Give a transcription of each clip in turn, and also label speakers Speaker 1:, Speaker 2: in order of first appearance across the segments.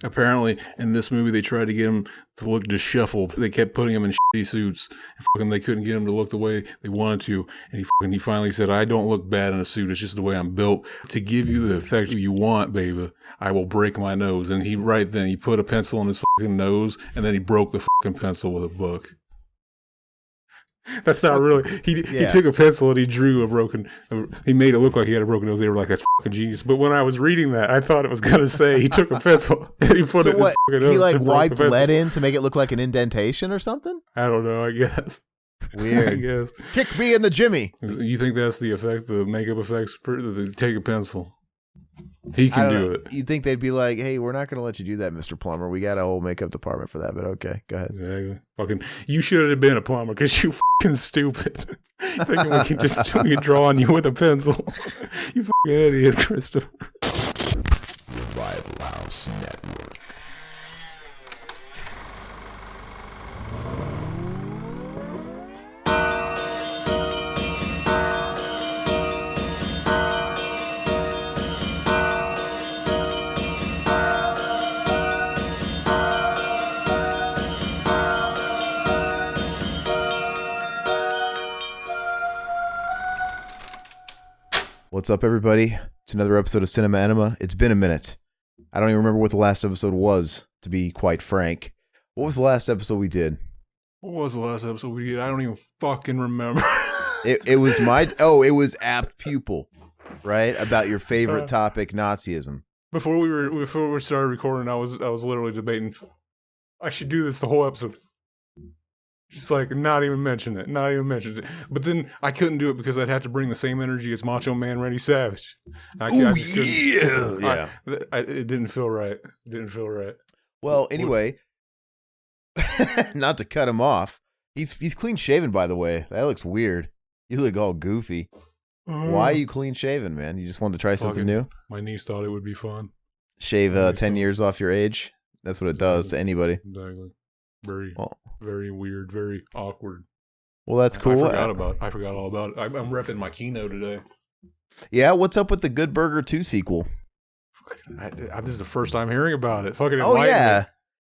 Speaker 1: Apparently, in this movie, they tried to get him to look disheveled. They kept putting him in shitty suits. And fucking, they couldn't get him to look the way they wanted to. And he finally said, I don't look bad in a suit. It's just the way I'm built. To give you the effect you want, baby, I will break my nose. And right then, he put a pencil in his fucking nose, and then he broke the fucking pencil with a book. That's not really. He took a pencil and he drew he made it look like he had a broken nose. They were like, that's fucking genius. But when I was reading that, I thought it was going to say he took a pencil and he put it in his fucking nose.
Speaker 2: He like wiped lead in to make it look like an indentation or something?
Speaker 1: I don't know, I guess.
Speaker 2: Weird.
Speaker 1: I guess.
Speaker 2: Kick me in the Jimmy.
Speaker 1: You think that's the effect, the makeup effects? Take a pencil. He can do it.
Speaker 2: You'd think they'd be like, hey, we're not going to let you do that, Mr. Plumber. We got a whole makeup department for that, but okay, go ahead.
Speaker 1: Exactly. Fucking, you should have been a plumber because you fucking stupid. Thinking we can draw on you with a pencil. You fucking idiot, Christopher.
Speaker 3: Rival House Network.
Speaker 2: What's up, everybody? It's another episode of Enema. It's been a minute. I don't even remember what the last episode was, to be quite frank. What was the last episode we did?
Speaker 1: What was the last episode we did? I don't even fucking remember.
Speaker 2: It was Apt Pupil, right? About your favorite topic, Nazism.
Speaker 1: Before we started recording, I was literally debating. I should do this the whole episode. Just like not even mention it. But then I couldn't do it because I'd have to bring the same energy as Macho Man Randy Savage. It didn't feel right.
Speaker 2: Well, anyway, not to cut him off. He's clean shaven, by the way. That looks weird. You look all goofy. Why are you clean shaven, man? You just wanted to try something new?
Speaker 1: My niece thought it would be fun.
Speaker 2: Shave 10 years off your age? That's what it does to anybody.
Speaker 1: Exactly. Very weird, very awkward.
Speaker 2: Well, that's cool.
Speaker 1: I forgot all about it. I'm repping my kino today.
Speaker 2: Yeah, what's up with the Good Burger 2 sequel?
Speaker 1: This is the first time hearing about it. Fucking
Speaker 2: yeah.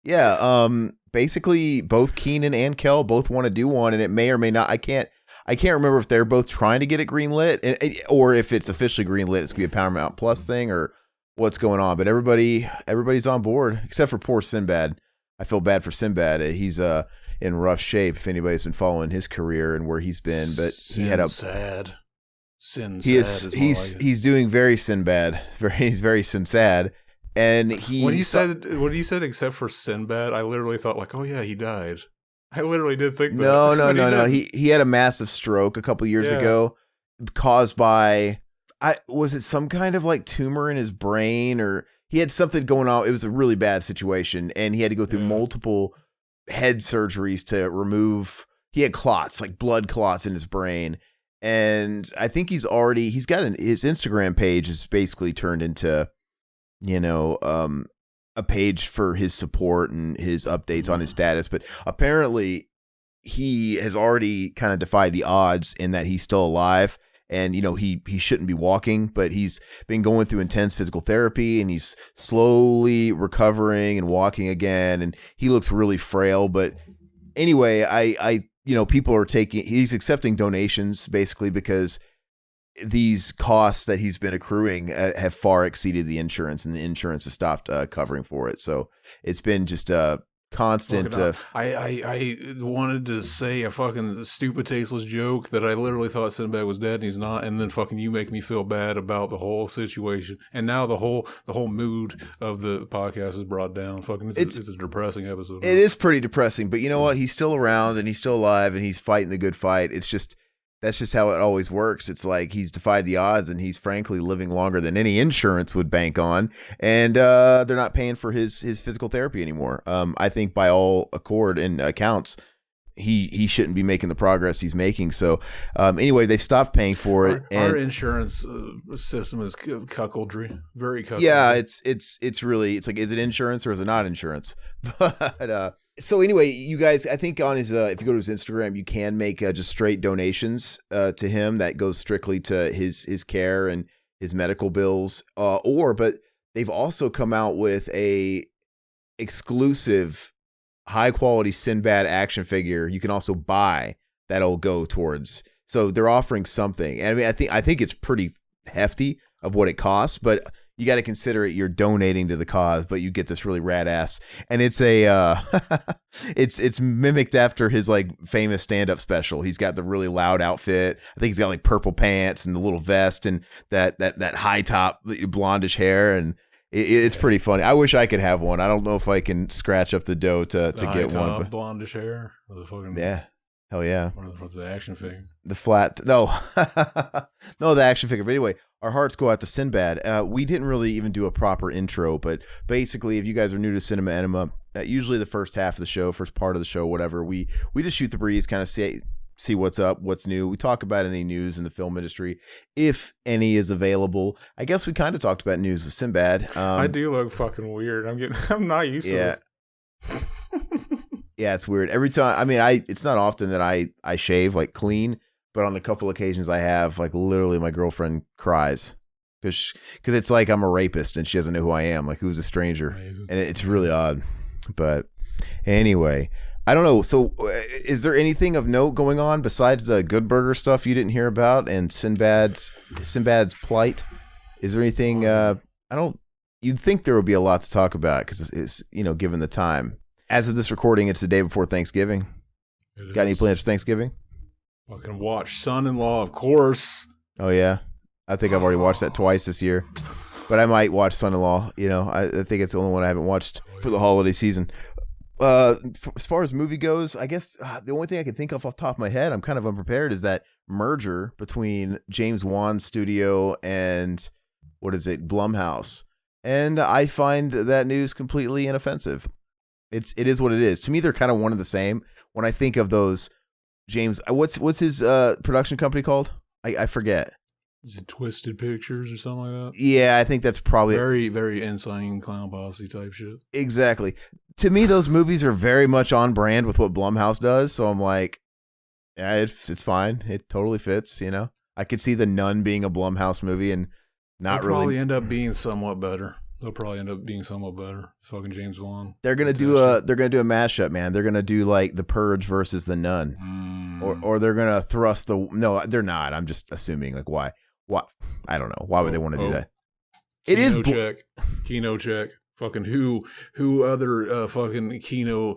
Speaker 2: Yeah, basically both Keenan and Kel both want to do one, and it may or may not. I can't remember if they're both trying to get it greenlit, or if it's officially greenlit. It's gonna be a Paramount Plus thing, or what's going on. But everybody's on board except for poor Sinbad. I feel bad for Sinbad. He's in rough shape. If anybody's been following his career and where he's been, but he had
Speaker 1: sad.
Speaker 2: He's doing very Sinbad. He's very sin sad. And
Speaker 1: when he said except for Sinbad, I literally thought like, oh yeah, he died. I literally did think that.
Speaker 2: No. He had a massive stroke a couple years ago, caused by was it some kind of like tumor in his brain, or he had something going on. It was a really bad situation, and he had to go through multiple head surgeries to remove. He had clots, like blood clots in his brain, and I think he's got his Instagram page is basically turned into, a page for his support and his updates on his status. But apparently, he has already kind of defied the odds in that he's still alive. And, he shouldn't be walking, but he's been going through intense physical therapy, and he's slowly recovering and walking again. And he looks really frail. But anyway, people he's accepting donations basically because these costs that he's been accruing have far exceeded the insurance, and the insurance has stopped covering for it. So it's been just a constant.
Speaker 1: I wanted to say a fucking stupid, tasteless joke that I literally thought Sinbad was dead and he's not, and then fucking you make me feel bad about the whole situation, and now the whole mood of the podcast is brought down. Fucking, it's a depressing episode.
Speaker 2: It is pretty depressing, but you know what? He's still around and he's still alive and he's fighting the good fight. That's just how it always works. It's like he's defied the odds, and he's frankly living longer than any insurance would bank on. And they're not paying for his physical therapy anymore. I think by all accord and accounts, he shouldn't be making the progress he's making. So anyway, they stopped paying for it.
Speaker 1: Our insurance system is cuckoldry, very cuckoldry.
Speaker 2: Yeah, it's really, it's like, is it insurance or is it not insurance? But so anyway, you guys, I think on his if you go to his Instagram, you can make just straight donations to him that goes strictly to his care and his medical bills. But they've also come out with a exclusive, high quality Sinbad action figure you can also buy that'll go towards. So they're offering something. And I mean, I think it's pretty hefty of what it costs, but you got to consider it. You're donating to the cause, but you get this really rad ass, and it's a it's mimicked after his like famous stand up special. He's got the really loud outfit. I think he's got like purple pants and the little vest and that high top blondish hair, and it's pretty funny. I wish I could have one. I don't know if I can scratch up the dough to get one. But
Speaker 1: blondish hair, or the fucking
Speaker 2: hell yeah.
Speaker 1: What's the action figure?
Speaker 2: The flat no the action figure. But anyway, our hearts go out to Sinbad. We didn't really even do a proper intro, but basically, if you guys are new to Cinema Enema, usually the first half of the show, first part of the show, whatever, we just shoot the breeze, kind of see what's up, what's new. We talk about any news in the film industry, if any is available. I guess we kind of talked about news with Sinbad.
Speaker 1: I do look fucking weird. I'm not used to this.
Speaker 2: Yeah, it's weird. Every time, I mean, it's not often that I shave like clean, but on the couple occasions I have, like literally my girlfriend cries because it's like I'm a rapist and she doesn't know who I am, like who's a stranger. Amazing. And it's really odd. But anyway, I don't know. So is there anything of note going on besides the Good Burger stuff you didn't hear about and Sinbad's plight? Is there anything, you'd think there would be a lot to talk about because it's, given the time. As of this recording, it's the day before Thanksgiving. Got any plans for Thanksgiving?
Speaker 1: Fucking watch Son-in-Law, of course.
Speaker 2: Oh, yeah? I think I've already watched that twice this year. But I might watch Son-in-Law. I think it's the only one I haven't watched for the holiday season. As far as movie goes, I guess the only thing I can think of off the top of my head, I'm kind of unprepared, is that merger between James Wan's studio and, Blumhouse. And I find that news completely inoffensive. It is what it is. To me, they're kind of one and the same. When I think of those James, what's his production company called? I forget.
Speaker 1: Is it Twisted Pictures or something like that?
Speaker 2: Yeah, I think that's probably
Speaker 1: very, very Insane Clown Posse type shit.
Speaker 2: Exactly. To me, those movies are very much on brand with what Blumhouse does. So I'm like, yeah, it's fine. It totally fits. I could see The Nun being a Blumhouse movie and not
Speaker 1: They'll
Speaker 2: really.
Speaker 1: Probably end up being somewhat better. They'll probably end up being somewhat better. Fucking James Wan.
Speaker 2: They're gonna do a mashup, man. They're gonna do like The Purge versus The Nun, or they're gonna thrust the. No, they're not. I'm just assuming. Like why? What? I don't know. Why would they want to do that? It is
Speaker 1: Kino check. Fucking who other fucking Kino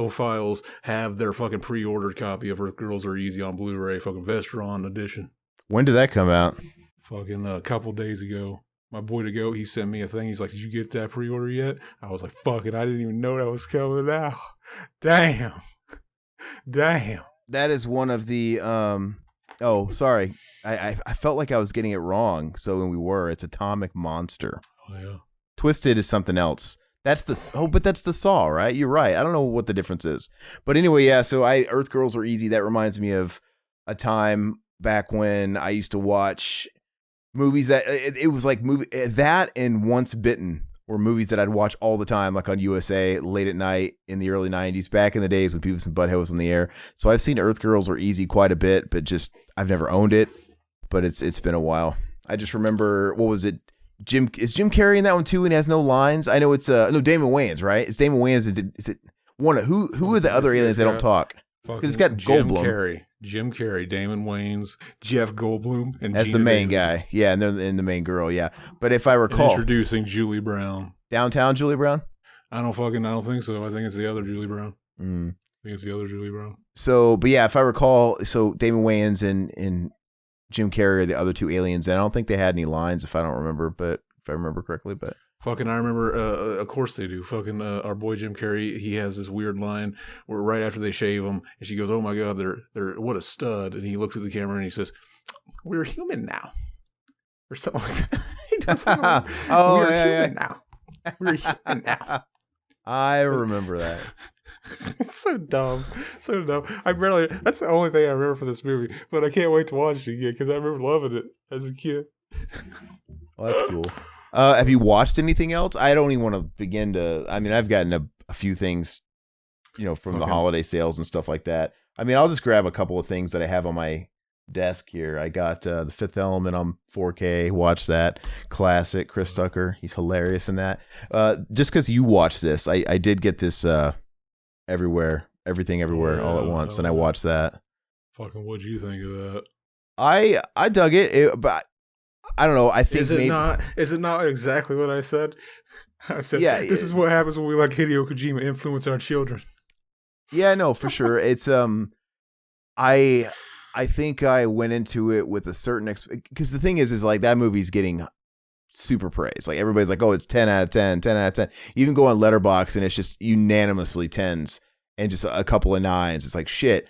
Speaker 1: files have their fucking pre-ordered copy of Earth Girls Are Easy on Blu-ray? Fucking Vestron edition.
Speaker 2: When did that come out?
Speaker 1: Fucking a couple days ago. My boy to go, he sent me a thing. He's like, "Did you get that pre-order yet?" I was like, "Fuck it, I didn't even know that was coming out." Damn.
Speaker 2: That is one of the. Oh, sorry. I felt like I was getting it wrong. So when we were, it's Atomic Monster.
Speaker 1: Oh yeah.
Speaker 2: Twisted is something else. That's but that's the Saw, right? You're right. I don't know what the difference is, but anyway, yeah. So Earth Girls Are Easy. That reminds me of a time back when I used to watch movies that it was like that and Once Bitten were movies that I'd watch all the time, like on USA late at night in the early 90s, back in the days when Beavis and Butthead was on the air. So I've seen Earth Girls Are Easy quite a bit, but just I've never owned it. But it's been a while. I just remember, what was it? Is Jim Carrey in that one too? And has no lines. I know it's no Damon Wayans, right? It's Damon Wayans. Is it one of who are the other aliens that don't talk? Because it's got Goldblum.
Speaker 1: Jim Carrey, Damon Wayans, Jeff Goldblum, and
Speaker 2: as
Speaker 1: Gina
Speaker 2: the main
Speaker 1: Davis.
Speaker 2: guy. Yeah, and the main girl. Yeah, but if I recall,
Speaker 1: and introducing Julie Brown,
Speaker 2: Downtown Julie Brown.
Speaker 1: I don't think so. I think it's the other Julie Brown. I think it's the other Julie Brown.
Speaker 2: So, but yeah, if I recall, so Damon Wayans and Jim Carrey are the other two aliens, and I don't think they had any lines, if I don't remember, but if I remember correctly, but.
Speaker 1: Fucking, I remember, of course they do. Fucking, our boy Jim Carrey, he has this weird line where right after they shave him, and she goes, "Oh my God, they're what a stud," and he looks at the camera and he says, "We're human now," or something like that. He does something.
Speaker 2: Oh,
Speaker 1: we're
Speaker 2: yeah,
Speaker 1: human now. We're human now.
Speaker 2: I remember that.
Speaker 1: It's so dumb. So dumb. That's the only thing I remember from this movie, but I can't wait to watch it again because I remember loving it as a kid.
Speaker 2: Well, that's cool. Have you watched anything else? I don't even want to begin to. I mean, I've gotten a few things, from the holiday sales and stuff like that. I mean, I'll just grab a couple of things that I have on my desk here. I got The Fifth Element on 4K. Watch that. Classic. Chris Tucker. He's hilarious in that. Just because you watched this, I did get this Everything Everywhere All at Once, and I watched that.
Speaker 1: Fucking what'd you think of that?
Speaker 2: I dug it, but I don't know. I think
Speaker 1: is it not exactly what I said? I said,
Speaker 2: yeah,
Speaker 1: this is what happens when we let Hideo Kojima influence our children.
Speaker 2: Yeah, no, for sure. It's I think I went into it with a certain because the thing is like that movie's getting super praise. Like everybody's like, oh, it's 10 out of 10, 10 out of 10. You can go on Letterboxd and it's just unanimously 10s and just a couple of 9s. It's like shit.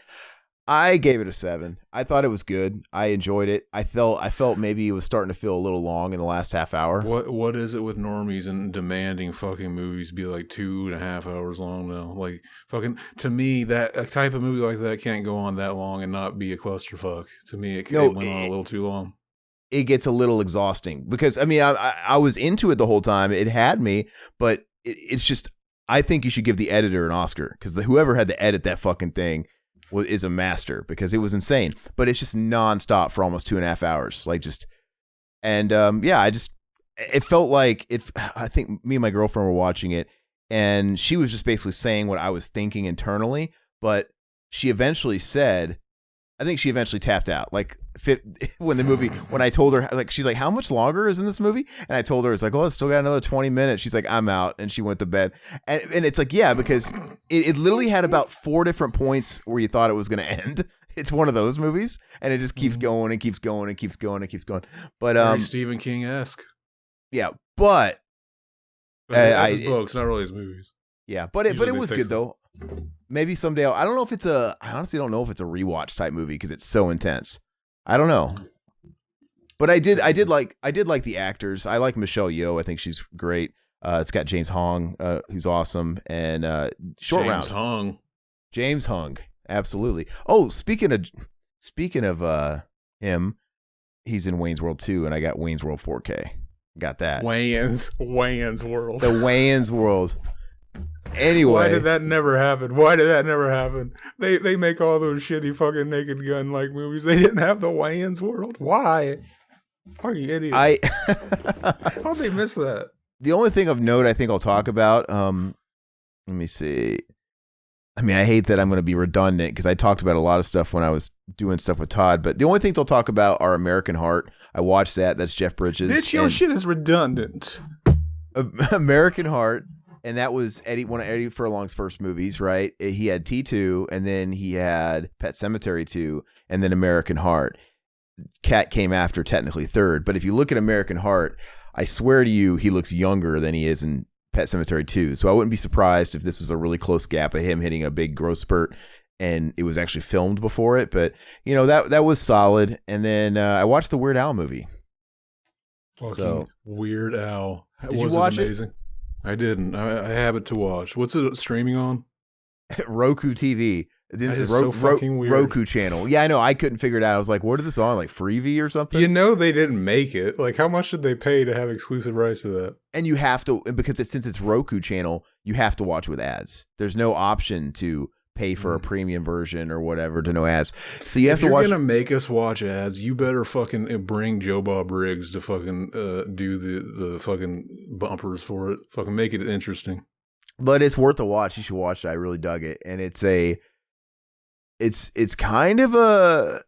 Speaker 2: I gave it a 7. I thought it was good. I enjoyed it. I felt maybe it was starting to feel a little long in the last half hour.
Speaker 1: What is it with normies and demanding fucking movies be like 2.5 hours long now? Like fucking to me, that a type of movie like that can't go on that long and not be a clusterfuck. To me, it went on a little too long.
Speaker 2: It gets a little exhausting because I mean I was into it the whole time. It had me, but it's just I think you should give the editor an Oscar because whoever had to edit that fucking thing is a master because it was insane, but it's just nonstop for almost 2.5 hours. Like just, and it felt like it. I think me and my girlfriend were watching it and she was just basically saying what I was thinking internally, but she eventually said, I think she eventually tapped out. Like when I told her, like, she's like, how much longer is in this movie? And I told her, it's like, oh, it's still got another 20 minutes. She's like, I'm out. And she went to bed. And it's like, yeah, because it literally had about 4 different points where you thought it was going to end. It's one of those movies. And it just keeps going and keeps going and keeps going and keeps going. But,
Speaker 1: very Stephen King-esque.
Speaker 2: Yeah. But
Speaker 1: that's his books, not really his movies.
Speaker 2: Yeah. But it was good though. Maybe someday I don't know if I honestly don't know if it's a rewatch type movie because it's so intense. I don't know. But I did like the actors. I like Michelle Yeoh. I think she's great. It's got James Hong, who's awesome, and James Hong, absolutely. Oh, speaking of him, he's in Wayne's World 2, and I got Wayne's World 4K. Got that.
Speaker 1: Wayne's World.
Speaker 2: The Wayne's World. Anyway,
Speaker 1: why did that never happen? They make all those shitty fucking Naked Gun like movies. They didn't have the Wayne's World. Why? Fucking idiots. How'd they miss that?
Speaker 2: The only thing of note I think I'll talk about, let me see. I mean, I hate that I'm going to be redundant because I talked about a lot of stuff when I was doing stuff with Todd, but the only things I'll talk about are American Heart. I watched that. That's Jeff Bridges.
Speaker 1: Bitch, your shit is redundant.
Speaker 2: American Heart. And that was one of Eddie Furlong's first movies, right? He had T2, and then he had Pet Sematary 2, and then American Heart. Cat came after, technically third. But if you look at American Heart, I swear to you, he looks younger than he is in Pet Sematary 2. So I wouldn't be surprised if this was a really close gap of him hitting a big growth spurt, and it was actually filmed before it. But, you know, that was solid. And then I watched the Weird Al movie.
Speaker 1: Fucking Weird Al.
Speaker 2: Did you watch it?
Speaker 1: Amazing. I didn't. I have it to watch. What's it streaming on?
Speaker 2: Roku TV.
Speaker 1: That is so fucking weird.
Speaker 2: Roku channel. Yeah, I know. I couldn't figure it out. I was like, what is this on? Like Freevee or something?
Speaker 1: You know they didn't make it. Like, how much did they pay to have exclusive rights to that?
Speaker 2: And you have to, because since it's Roku channel, you have to watch with ads. There's no option to pay for a premium version or whatever to no ads. So you have to watch.
Speaker 1: If you're gonna make us watch ads, you better fucking bring Joe Bob Briggs to fucking do the fucking bumpers for it. Fucking make it interesting.
Speaker 2: But it's worth a watch. You should watch it. I really dug it, and it's kind of a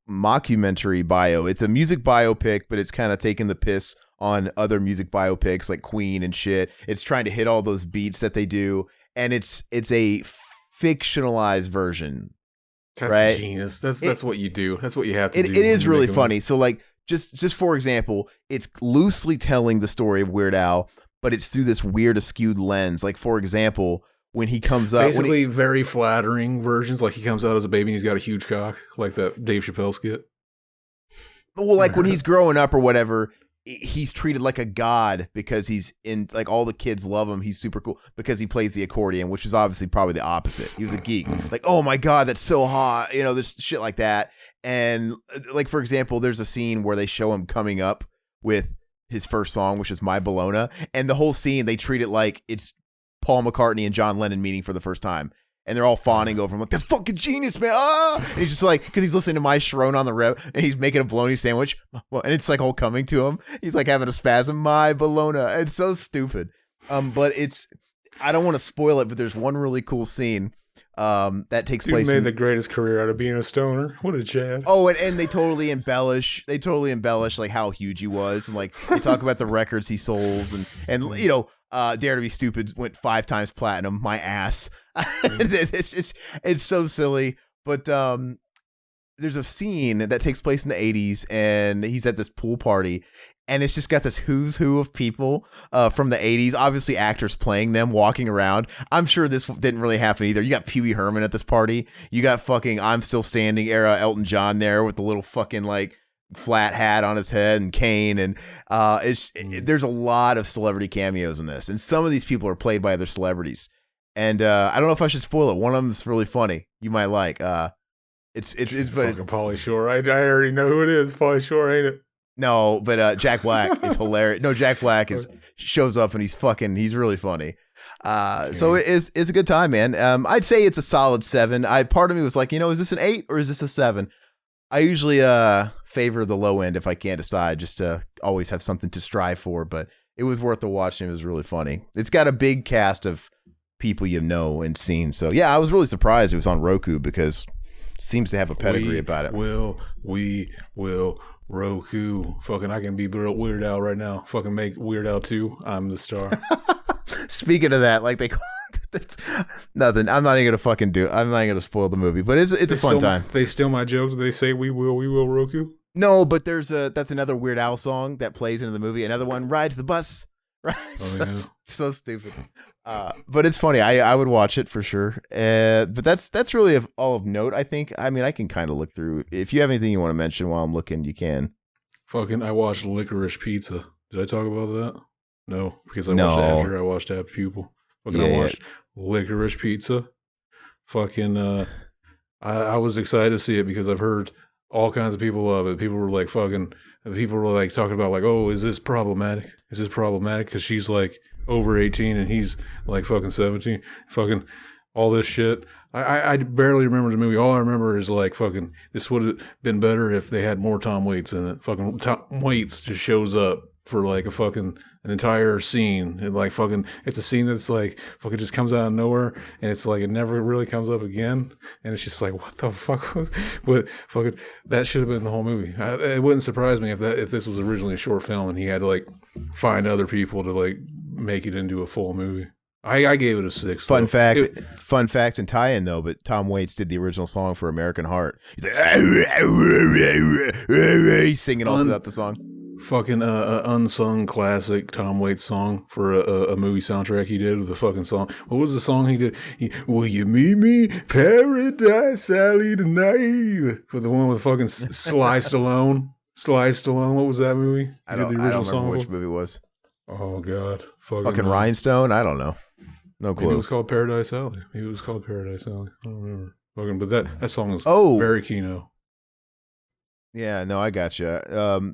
Speaker 2: mockumentary bio. It's a music biopic, but it's kind of taking the piss on other music biopics like Queen and shit. It's trying to hit all those beats that they do, and it's a fictionalized version.
Speaker 1: That's
Speaker 2: right?
Speaker 1: Genius. That's what you do. That's what you have to do.
Speaker 2: It is really funny. So like just for example, it's loosely telling the story of Weird Al, but it's through this weird askewed lens. Like for example, when he comes up,
Speaker 1: basically very flattering versions. Like he comes out as a baby and he's got a huge cock, like that Dave Chappelle skit.
Speaker 2: Well, like when he's growing up or whatever, he's treated like a god because he's in, like, all the kids love him. He's super cool because he plays the accordion, which is obviously probably the opposite. He was a geek. Like, oh my God, that's so hot. You know, there's shit like that. And like, for example, there's a scene where they show him coming up with his first song, which is My Bologna. And the whole scene, they treat it like it's Paul McCartney and John Lennon meeting for the first time. And they're all fawning over him like, that's fucking genius, man. Ah! And he's just like, because he's listening to My Sharon on the rev, and he's making a bologna sandwich. Well, and it's like all coming to him. He's like having a spasm. My bologna. It's so stupid. But I don't want to spoil it, but there's one really cool scene that takes place.
Speaker 1: He made the greatest career out of being a stoner. What a Chad.
Speaker 2: Oh, and they totally embellish. They totally embellish like how huge he was, and like they talk about the records he sold, and you know, Dare to Be Stupid went 5 times platinum. My ass. It's so silly, but there's a scene that takes place in the 80s, and he's at this pool party. And it's just got this who's who of people from the 80s, obviously actors playing them, walking around. I'm sure this didn't really happen either. You got Pee Wee Herman at this party. You got fucking I'm Still Standing era Elton John there with the little fucking like flat hat on his head, and Kane. And there's a lot of celebrity cameos in this. And some of these people are played by other celebrities. And I don't know if I should spoil it. One of them is really funny. You might like. It's
Speaker 1: fucking Pauly Shore. I already know who it is. Pauly Shore, ain't it?
Speaker 2: No, but Jack Black is hilarious. No, Jack Black shows up and he's really funny. So it's a good time, man. I'd say it's a solid 7. Part of me was like, is this an 8 or is this a 7? I usually favor the low end if I can't decide, just to always have something to strive for. But it was worth the watch, and it was really funny. It's got a big cast of people you know and seen. So yeah, I was really surprised it was on Roku because it seems to have a pedigree about it.
Speaker 1: We will. Roku, fucking, I can be Weird Al right now. Fucking make Weird Al 2. I'm the star.
Speaker 2: Speaking of that, like they nothing. I'm not even gonna fucking do it. I'm not even gonna spoil the movie, but it's a fun time.
Speaker 1: They steal my jokes. They say we will Roku.
Speaker 2: No, but that's another Weird Al song that plays into the movie. Another one, Ride to the Bus. Right, so stupid. But it's funny. I would watch it for sure. But that's really all of note, I think. I mean, I can kind of look through. If you have anything you want to mention while I'm looking, you can.
Speaker 1: Fucking, I watched Licorice Pizza. Did I talk about that? No, because I watched it after I watched Apt Pupil. Fucking, I watched Licorice Pizza. Fucking, I was excited to see it because I've heard all kinds of people love it. People were like talking about like, oh, is this problematic? Is this problematic? Because she's like over 18 and he's like fucking 17. Fucking all this shit. I barely remember the movie. All I remember is like fucking this would have been better if they had more Tom Waits in it. Fucking Tom Waits just shows up for like an entire scene, and like fucking it's a scene that's like fucking just comes out of nowhere, and it's like it never really comes up again, and it's just like what the fuck was, but fucking that should have been the whole movie. It wouldn't surprise me if this was originally a short film and he had to like find other people to like make it into a full movie. I gave it a 6.
Speaker 2: Fun fact and tie-in though, but Tom Waits did the original song for American Heart. He's like, he's singing all throughout the song.
Speaker 1: Fucking unsung classic Tom Waits song for a movie soundtrack he did with the fucking song. What was the song he did? Will you meet me Paradise Alley tonight? For the one with fucking Sly Stallone. Sly Stallone. What was that movie?
Speaker 2: I don't remember which movie it was.
Speaker 1: Oh god,
Speaker 2: fucking Rhinestone. I don't know. No clue.
Speaker 1: Maybe it was called Paradise Alley. I don't remember. Fucking, but that song is very kino.
Speaker 2: Yeah, no, I gotcha.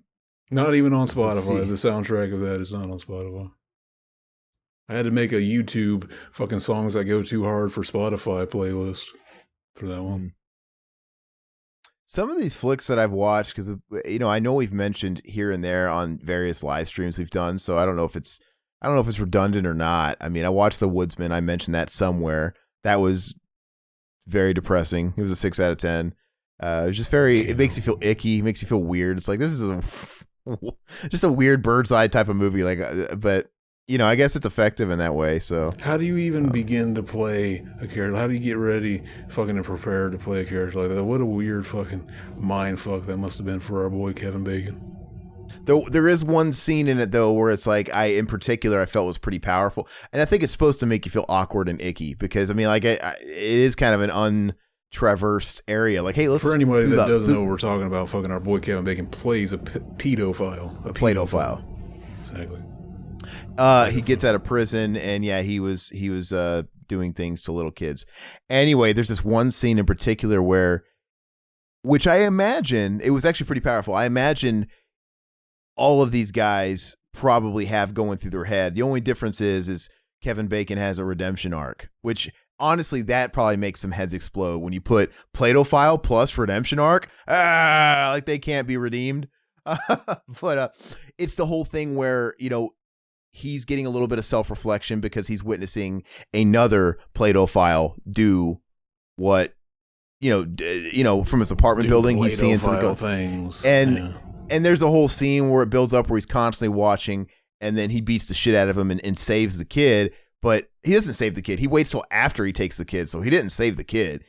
Speaker 1: Not even on Spotify. The soundtrack of that is not on Spotify. I had to make a YouTube fucking songs that go too hard for Spotify playlist for that one.
Speaker 2: Some of these flicks that I've watched, because I know we've mentioned here and there on various live streams we've done, so I don't know if it's redundant or not. I mean, I watched The Woodsman. I mentioned that somewhere. That was very depressing. It was a 6 out of 10. It was just it makes you feel icky, makes you feel weird. It's like this is just a weird bird's eye type of movie. Like, but I guess it's effective in that way. So
Speaker 1: how do you even begin to play a character? How do you get ready fucking and prepare to play a character like that? What a weird fucking mind fuck that must have been for our boy Kevin Bacon.
Speaker 2: There is one scene in it though where it's like in particular I felt was pretty powerful, and I think it's supposed to make you feel awkward and icky because I mean like it is kind of an untraversed area. Like, hey, let's
Speaker 1: for anybody that doesn't know what we're talking about, fucking our boy Kevin Bacon plays a pedophile, a
Speaker 2: pedophile.
Speaker 1: Exactly.
Speaker 2: He gets out of prison, and yeah, he was doing things to little kids. Anyway, there's this one scene in particular which I imagine it was actually pretty powerful. I imagine all of these guys probably have going through their head. The only difference is Kevin Bacon has a redemption arc, which honestly, that probably makes some heads explode when you put Platophile plus redemption arc. Like they can't be redeemed. But it's the whole thing where, he's getting a little bit of self-reflection because he's witnessing another Platophile do what, from his apartment building, he's seeing some
Speaker 1: things.
Speaker 2: And there's a whole scene where it builds up where he's constantly watching, and then he beats the shit out of him and saves the kid. But he doesn't save the kid. He waits till after he takes the kid. So he didn't save the kid.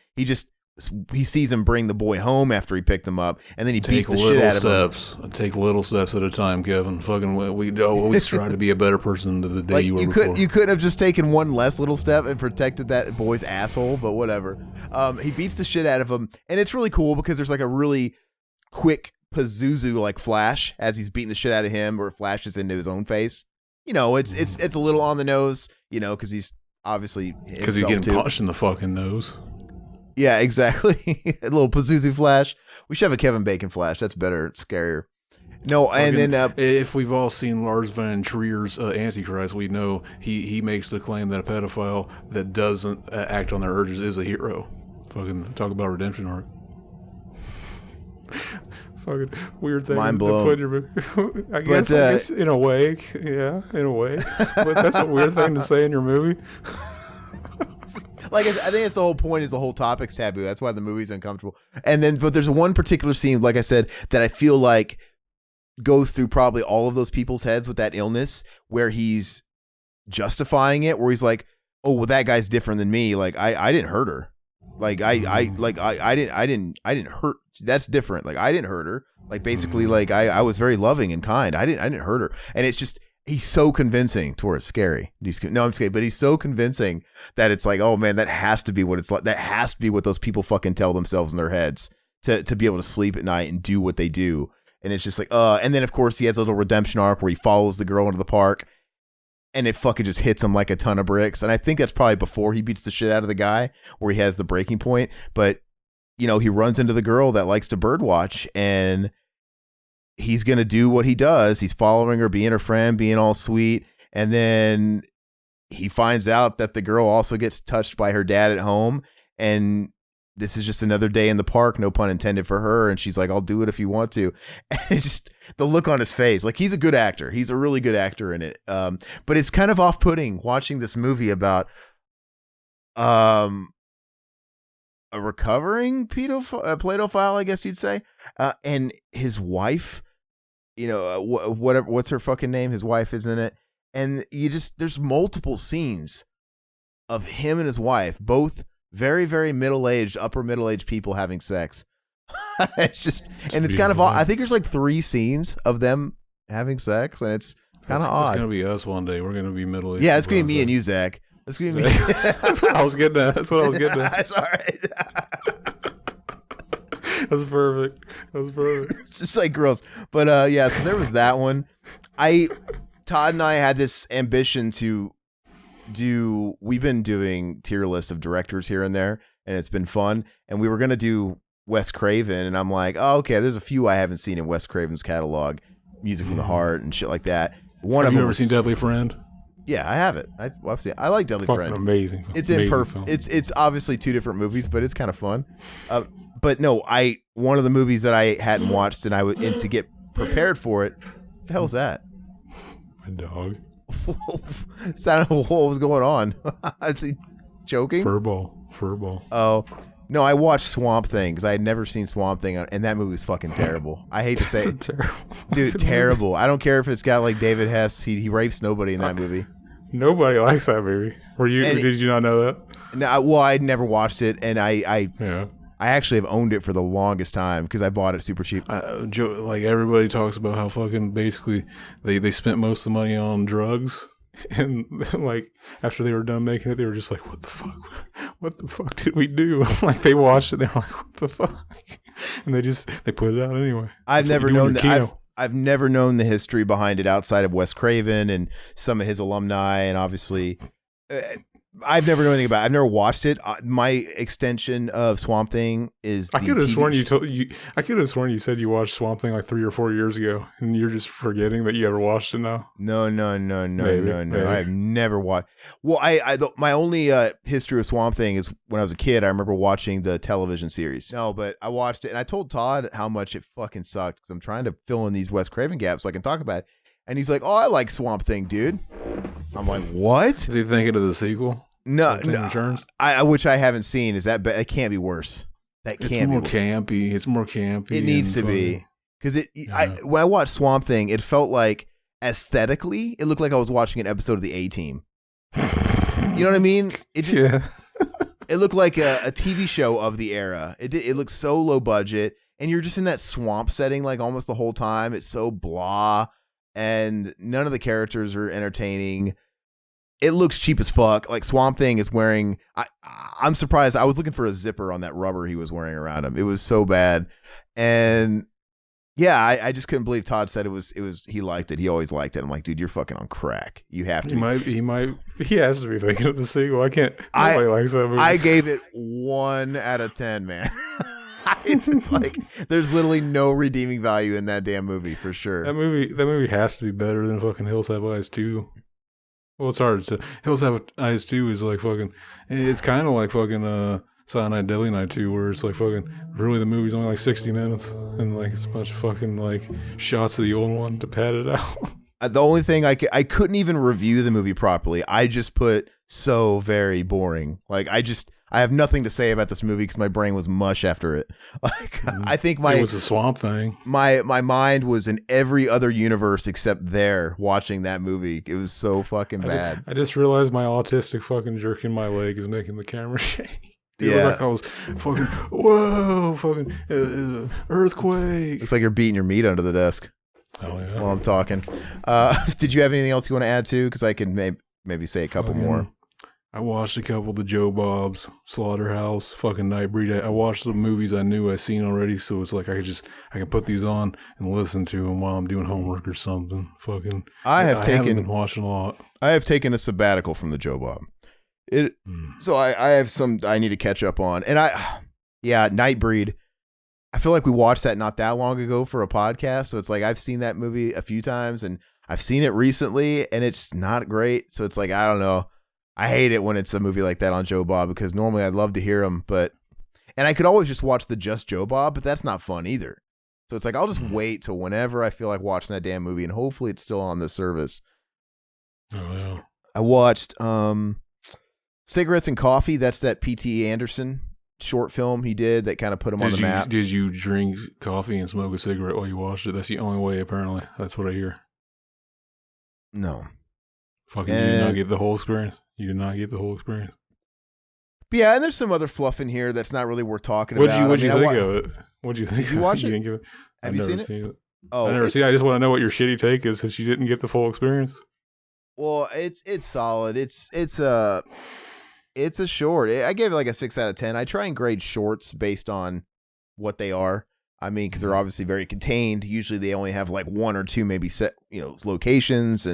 Speaker 2: He sees him bring the boy home after he picked him up, and then he beats the shit out of him.
Speaker 1: Take little steps at a time, Kevin. Fucking, we always try to be a better person than the day you were before.
Speaker 2: You could have just taken one less little step and protected that boy's asshole, but whatever. He beats the shit out of him, and it's really cool because there's like a really quick Pazuzu like flash as he's beating the shit out of him, or it flashes into his own face. It's a little on the nose, because he's obviously
Speaker 1: because he's getting punched in the fucking nose.
Speaker 2: Yeah, exactly. A little Pazuzu flash. We should have a Kevin Bacon flash. That's better. It's scarier. No, and then
Speaker 1: if we've all seen Lars von Trier's Antichrist, we know he makes the claim that a pedophile that doesn't act on their urges is a hero. Fucking talk about redemption arc. Fucking weird thing.
Speaker 2: Mind blown.
Speaker 1: I guess in a way, yeah, in a way. But that's a weird thing to say in your movie.
Speaker 2: Like I think it's the whole point is the whole topic's taboo. That's why the movie's uncomfortable. But there's one particular scene, like I said, that I feel like goes through probably all of those people's heads with that illness, where he's justifying it, where he's like, "Oh, well, that guy's different than me. Like I didn't hurt her. Like I didn't hurt. That's different. Like I didn't hurt her. Like basically, like I was very loving and kind. I didn't hurt her." And it's just. He's so convincing to where it's scary. No, I'm just kidding. But he's so convincing that it's like, oh man, that has to be what it's like. That has to be what those people fucking tell themselves in their heads to be able to sleep at night and do what they do. And it's just like, and then of course he has a little redemption arc where he follows the girl into the park, and it fucking just hits him like a ton of bricks. And I think that's probably before he beats the shit out of the guy, where he has the breaking point. But he runs into the girl that likes to birdwatch, and he's going to do what he does. He's following her, being her friend, being all sweet. And then he finds out that the girl also gets touched by her dad at home. And this is just another day in the park, no pun intended for her. And she's like, I'll do it if you want to. And it's just the look on his face. Like, he's a good actor. He's a really good actor in it. But it's kind of off-putting watching this movie about a recovering pedophile, I guess you'd say. And his wife. What's her fucking name? His wife is in it. And there's multiple scenes of him and his wife, both very, very middle-aged, upper middle-aged people having sex. It's kind of odd. I think there's like 3 scenes of them having sex, and it's kind of odd.
Speaker 1: It's going to be us one day. We're going to be middle-aged.
Speaker 2: Yeah, it's going to be me and you, Zach. It's going to be me.
Speaker 1: That's what I was getting at.
Speaker 2: That's all right.
Speaker 1: That's perfect.
Speaker 2: It's just like gross. But so there was that one. Todd and I had this ambition to we've been doing tier lists of directors here and there, and it's been fun. And we were going to do Wes Craven, and I'm like, oh, okay, there's a few I haven't seen in Wes Craven's catalog, Music from the Heart and shit like that.
Speaker 1: Have you ever seen Deadly Friend?
Speaker 2: Yeah, I have it. I've seen it. I like Deadly Friend.
Speaker 1: Amazing.
Speaker 2: It's
Speaker 1: amazing
Speaker 2: imperfect. It's obviously 2 different movies, but it's kind of fun. But no, one of the movies that I hadn't watched, and to get prepared for it, what the hell's that?
Speaker 1: My dog.
Speaker 2: Sounded what was going on? Is he choking?
Speaker 1: Furball.
Speaker 2: Oh no, I watched Swamp Thing because I had never seen Swamp Thing, and that movie was fucking terrible. I hate to say it,
Speaker 1: terrible.
Speaker 2: Dude, terrible. I don't care if it's got like David Hess. He rapes nobody in that movie.
Speaker 1: Nobody likes that movie. Did you not know that?
Speaker 2: No, well, I'd never watched it, and I actually have owned it for the longest time because I bought it super cheap.
Speaker 1: Like everybody talks about how fucking basically they spent most of the money on drugs, and like after they were done making it, they were just like, "What the fuck did we do?" Like they watched it, they're like, "What the fuck?" And they put it out anyway.
Speaker 2: I've never known the history behind it outside of Wes Craven and some of his alumni, and obviously. I've never known anything about it. I've never watched it. My extension of Swamp Thing is
Speaker 1: I could have sworn I could have sworn you said you watched Swamp Thing like 3 or 4 years ago, and you're just forgetting that you ever watched it now.
Speaker 2: No.
Speaker 1: Maybe.
Speaker 2: I've never watched. Well, my only history of Swamp Thing is when I was a kid. I remember watching the television series. No, but I watched it, and I told Todd how much it fucking sucked because I'm trying to fill in these Wes Craven gaps so I can talk about it. And he's like, "Oh, I like Swamp Thing, dude." I'm like, "What?"
Speaker 1: Is he thinking of the sequel?
Speaker 2: No. I which I haven't seen. Is that? It can't be worse.
Speaker 1: It's more campy. It's more campy.
Speaker 2: It needs to be because when I watched Swamp Thing, it felt like aesthetically, it looked like I was watching an episode of the A-Team. You know what I mean? It looked like a TV show of the era. It looked so low budget, and you're just in that swamp setting like almost the whole time. It's so blah, and none of the characters are entertaining. It looks cheap as fuck. Like Swamp Thing is wearing. I'm surprised. I was looking for a zipper on that rubber he was wearing around him. It was so bad, and yeah, I just couldn't believe Todd said it was. He liked it. He always liked it. I'm like, dude, you're fucking on crack. You have to.
Speaker 1: He has to be thinking of the sequel. I can't. Nobody likes that movie.
Speaker 2: I gave it 1 out of 10, man. Like, there's literally no redeeming value in that damn movie for sure.
Speaker 1: That movie has to be better than fucking Hills Have Eyes 2. Well, it's hard to. Hills Have Eyes 2 is like fucking. It's kind of like fucking Silent Night, Deadly Night 2, where it's like fucking. Really, the movie's only like 60 minutes, and like it's a bunch of fucking like shots of the old one to pad it out.
Speaker 2: The only thing I couldn't even review the movie properly. I just put so very boring. Like I have nothing to say about this movie because my brain was mush after it. Like I think it
Speaker 1: was a Swamp Thing.
Speaker 2: My mind was in every other universe except there watching that movie. It was so fucking bad.
Speaker 1: I just realized my autistic fucking jerking my leg is making the camera shake. Dude,
Speaker 2: yeah,
Speaker 1: like I was fucking whoa, fucking earthquake.
Speaker 2: Looks like you're beating your meat under the desk.
Speaker 1: Oh yeah.
Speaker 2: While I'm talking. Did you have anything else you want to add to? Because I could maybe say a couple more.
Speaker 1: I watched a couple of the Joe Bobs, Slaughterhouse, fucking Nightbreed. I watched the movies I knew I'd seen already, so it's like I can put these on and listen to them while I'm doing homework or something. Fucking. I haven't been watching a lot.
Speaker 2: I have taken a sabbatical from the Joe Bob. So I have some I need to catch up on, and Nightbreed. I feel like we watched that not that long ago for a podcast, so it's like I've seen that movie a few times, and I've seen it recently, and it's not great. So it's like I don't know. I hate it when it's a movie like that on Joe Bob because normally I'd love to hear him, and I could always just watch the Just Joe Bob, but that's not fun either. So it's like I'll just wait till whenever I feel like watching that damn movie, and hopefully it's still on the service.
Speaker 1: Oh yeah.
Speaker 2: I watched Cigarettes and Coffee. That's that P.T. Anderson short film he did that kind of put him on the map.
Speaker 1: Did you drink coffee and smoke a cigarette while you watched it? That's the only way, apparently. That's what I hear.
Speaker 2: No.
Speaker 1: Fucking, you did not get the whole experience? You did not get the whole experience?
Speaker 2: But yeah, and there's some other fluff in here that's not really worth talking about.
Speaker 1: What'd you think of it? What'd you think?
Speaker 2: Did you watch it?
Speaker 1: Have you seen it?
Speaker 2: Oh,
Speaker 1: I never seen it. I just want to know what your shitty take is since you didn't get the full experience.
Speaker 2: Well, it's solid. It's a short. I gave it like a 6 out of 10. I try and grade shorts based on what they are. I mean, because they're obviously very contained. Usually, they only have like 1 or 2 maybe set locations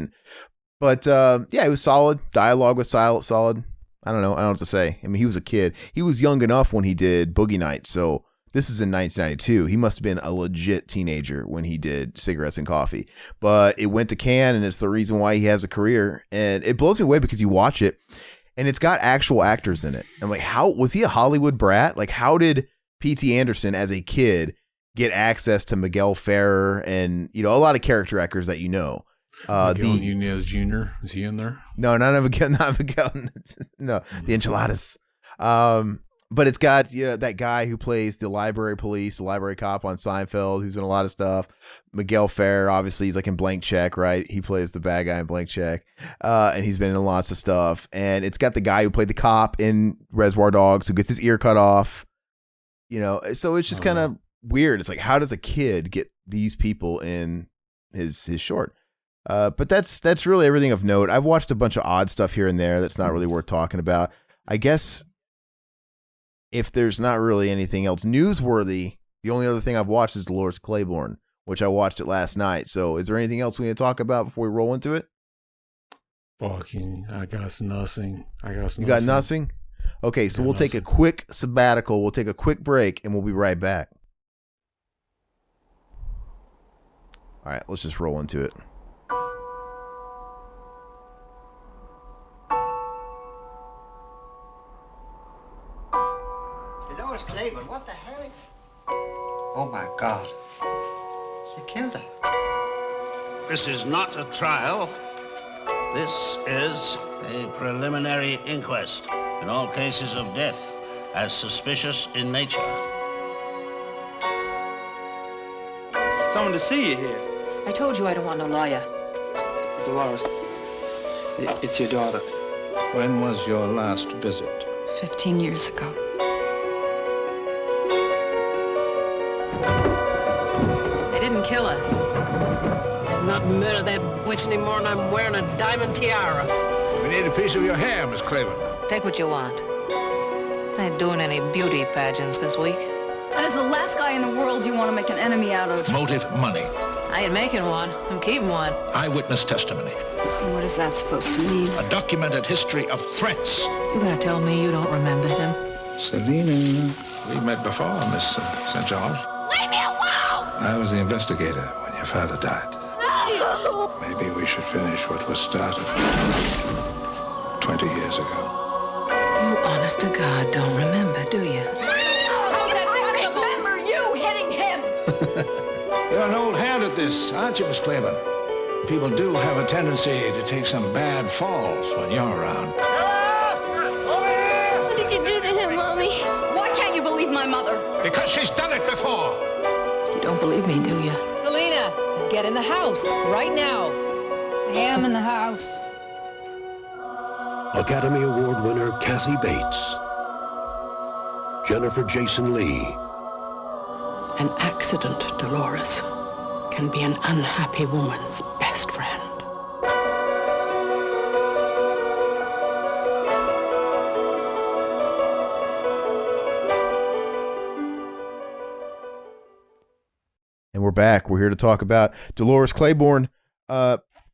Speaker 2: But it was solid. Dialogue was solid. I don't know what to say. I mean, he was a kid. He was young enough when he did Boogie Nights. So this is in 1992. He must have been a legit teenager when he did Cigarettes and Coffee. But it went to Cannes, and it's the reason why he has a career. And it blows me away because you watch it, and it's got actual actors in it. I'm like, how was he a Hollywood brat? Like, how did P.T. Anderson as a kid get access to Miguel Ferrer and a lot of character actors that you know?
Speaker 1: Miguel Nunez Jr. Is he in there?
Speaker 2: No, not Miguel. No, the enchiladas. But it's got that guy who plays the library police, the library cop on Seinfeld, who's in a lot of stuff. Miguel Ferrer, obviously, he's like in Blank Check, right? He plays the bad guy in Blank Check, and he's been in lots of stuff. And it's got the guy who played the cop in Reservoir Dogs, who gets his ear cut off. So it's just kind of weird. It's like, how does a kid get these people in his short? But that's really everything of note. I've watched a bunch of odd stuff here and there that's not really worth talking about. I guess if there's not really anything else newsworthy, the only other thing I've watched is Dolores Claiborne, which I watched it last night. So is there anything else we need to talk about before we roll into it?
Speaker 1: Fucking, I got nothing.
Speaker 2: You got nothing? Okay, so we'll take a quick sabbatical. We'll take a quick break, and we'll be right back. All right, let's just roll into it.
Speaker 3: Dolores Claiborne, what the heck? Oh, my God. You killed her.
Speaker 4: This is not a trial. This is a preliminary inquest in all cases of death as suspicious in nature.
Speaker 5: Someone to see you here.
Speaker 6: I told you I don't want no lawyer.
Speaker 5: Dolores, it's your daughter.
Speaker 7: When was your last visit?
Speaker 6: 15 years ago. They didn't kill her.
Speaker 8: Did not murder that witch any more than I'm wearing a diamond tiara.
Speaker 7: We need a piece of your hair, Miss Claiborne.
Speaker 6: Take what you want. I ain't doing any beauty pageants this week.
Speaker 9: That is the last guy in the world you want to make an enemy out of.
Speaker 7: Motive, money.
Speaker 6: I ain't making one. I'm keeping one.
Speaker 7: Eyewitness testimony.
Speaker 9: What is that supposed to mean?
Speaker 7: A documented history of threats.
Speaker 6: You gonna tell me you don't remember him?
Speaker 7: Selena. We met before, Miss St. George.
Speaker 9: Leave me alone!
Speaker 7: I was the investigator when your father died.
Speaker 9: No!
Speaker 7: Maybe we should finish what was started 20 years ago.
Speaker 6: You honest to God don't remember, do you?
Speaker 9: I remember you hitting him!
Speaker 7: You're an old hand at this, aren't you, Miss Claiborne? People do have a tendency to take some bad falls when you're around.
Speaker 9: What did you do to him, Mommy? Why can't you believe my mother?
Speaker 7: Because she's done it before.
Speaker 6: You don't believe me, do you?
Speaker 8: Selena, get in the house right now.
Speaker 9: I am in the house.
Speaker 10: Academy Award winner Kathy Bates, Jennifer Jason Leigh.
Speaker 8: An accident, Dolores, can be an unhappy woman's best friend.
Speaker 2: And we're back. We're here to talk about Dolores Claiborne.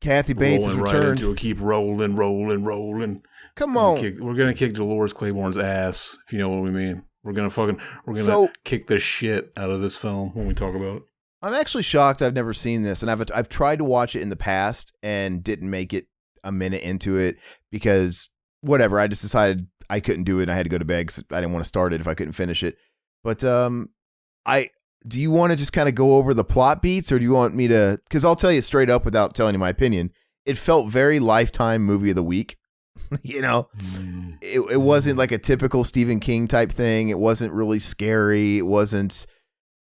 Speaker 2: Kathy Bates has
Speaker 1: Rolling
Speaker 2: returned.
Speaker 1: right into it. Keep rolling.
Speaker 2: Come on.
Speaker 1: We're gonna kick Dolores Claiborne's ass, if you know what we mean. We're gonna kick the shit out of this film when we talk about it.
Speaker 2: I'm actually shocked I've never sseen this, and I've tried to watch it in the past and didn't make it a minute into it because whatever. I just decided I couldn't do it, and I had to go to bed because I didn't want to start it if I couldn't finish it. But do you want to just kind of go over the plot beats, or do you want me to? Because I'll tell you straight up without telling you my opinion. It felt very Lifetime movie of the week. You know, it wasn't like a typical Stephen King type thing. It wasn't really scary. It wasn't.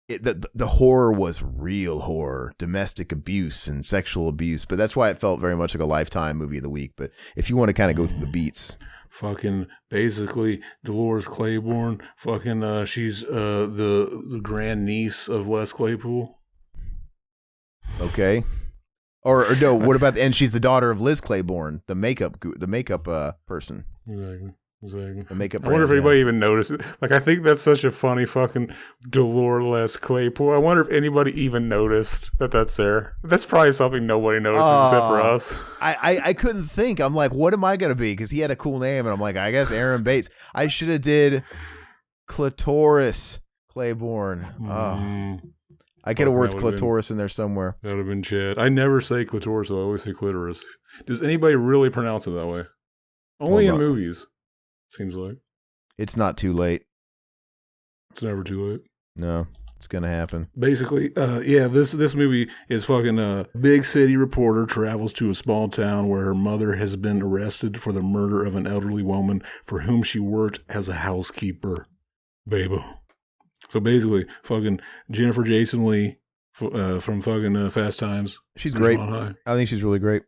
Speaker 2: The horror was real horror, domestic abuse and sexual abuse. But that's why it felt very much like a Lifetime movie of the week. But if you want to kind of go through the beats.
Speaker 1: Fucking basically Dolores Claiborne, fucking she's the grand niece of Les Claypool.
Speaker 2: Okay. Or no, what about and she's the daughter of Liz Claiborne, the makeup person.
Speaker 1: Exactly.
Speaker 2: The makeup
Speaker 1: I wonder if
Speaker 2: brand,
Speaker 1: anybody even noticed it. Like, I think that's such a funny fucking Dolores Claypool. I wonder if anybody even noticed that that's there. That's probably something nobody notices except for us.
Speaker 2: I couldn't think. I'm like, what am I gonna be? Because he had a cool name, and I'm like, I guess Aaron Bates. I should have did Clitoris Claiborne. I get a word clitoris in there somewhere.
Speaker 1: That would have been Chad. I never say clitoris, though. I always say clitoris. Does anybody really pronounce it that way? Only in movies, seems like.
Speaker 2: It's not too late.
Speaker 1: It's never too late.
Speaker 2: No, it's gonna happen.
Speaker 1: Basically, this movie is fucking a big city reporter travels to a small town where her mother has been arrested for the murder of an elderly woman for whom she worked as a housekeeper. Baby. So basically, fucking Jennifer Jason Leigh from fucking Fast Times.
Speaker 2: She's great. I think she's really great.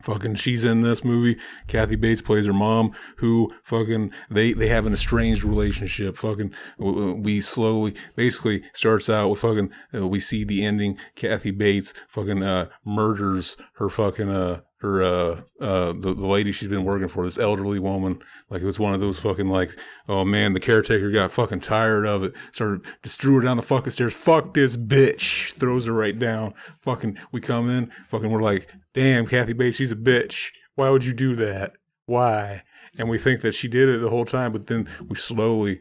Speaker 1: Fucking, she's in this movie. Kathy Bates plays her mom, who fucking they have an estranged relationship. Fucking, we slowly basically starts out with fucking. We see the ending. Kathy Bates fucking murders her fucking the lady she's been working for, this elderly woman. Like, it was one of those fucking like, oh man, the caretaker got fucking tired of it, started just threw her down the fucking stairs. Fuck this bitch, throws her right down. Fucking, we come in, fucking, we're like, damn, Kathy Bates, she's a bitch. Why would you do that? Why? And we think that she did it the whole time, but then we slowly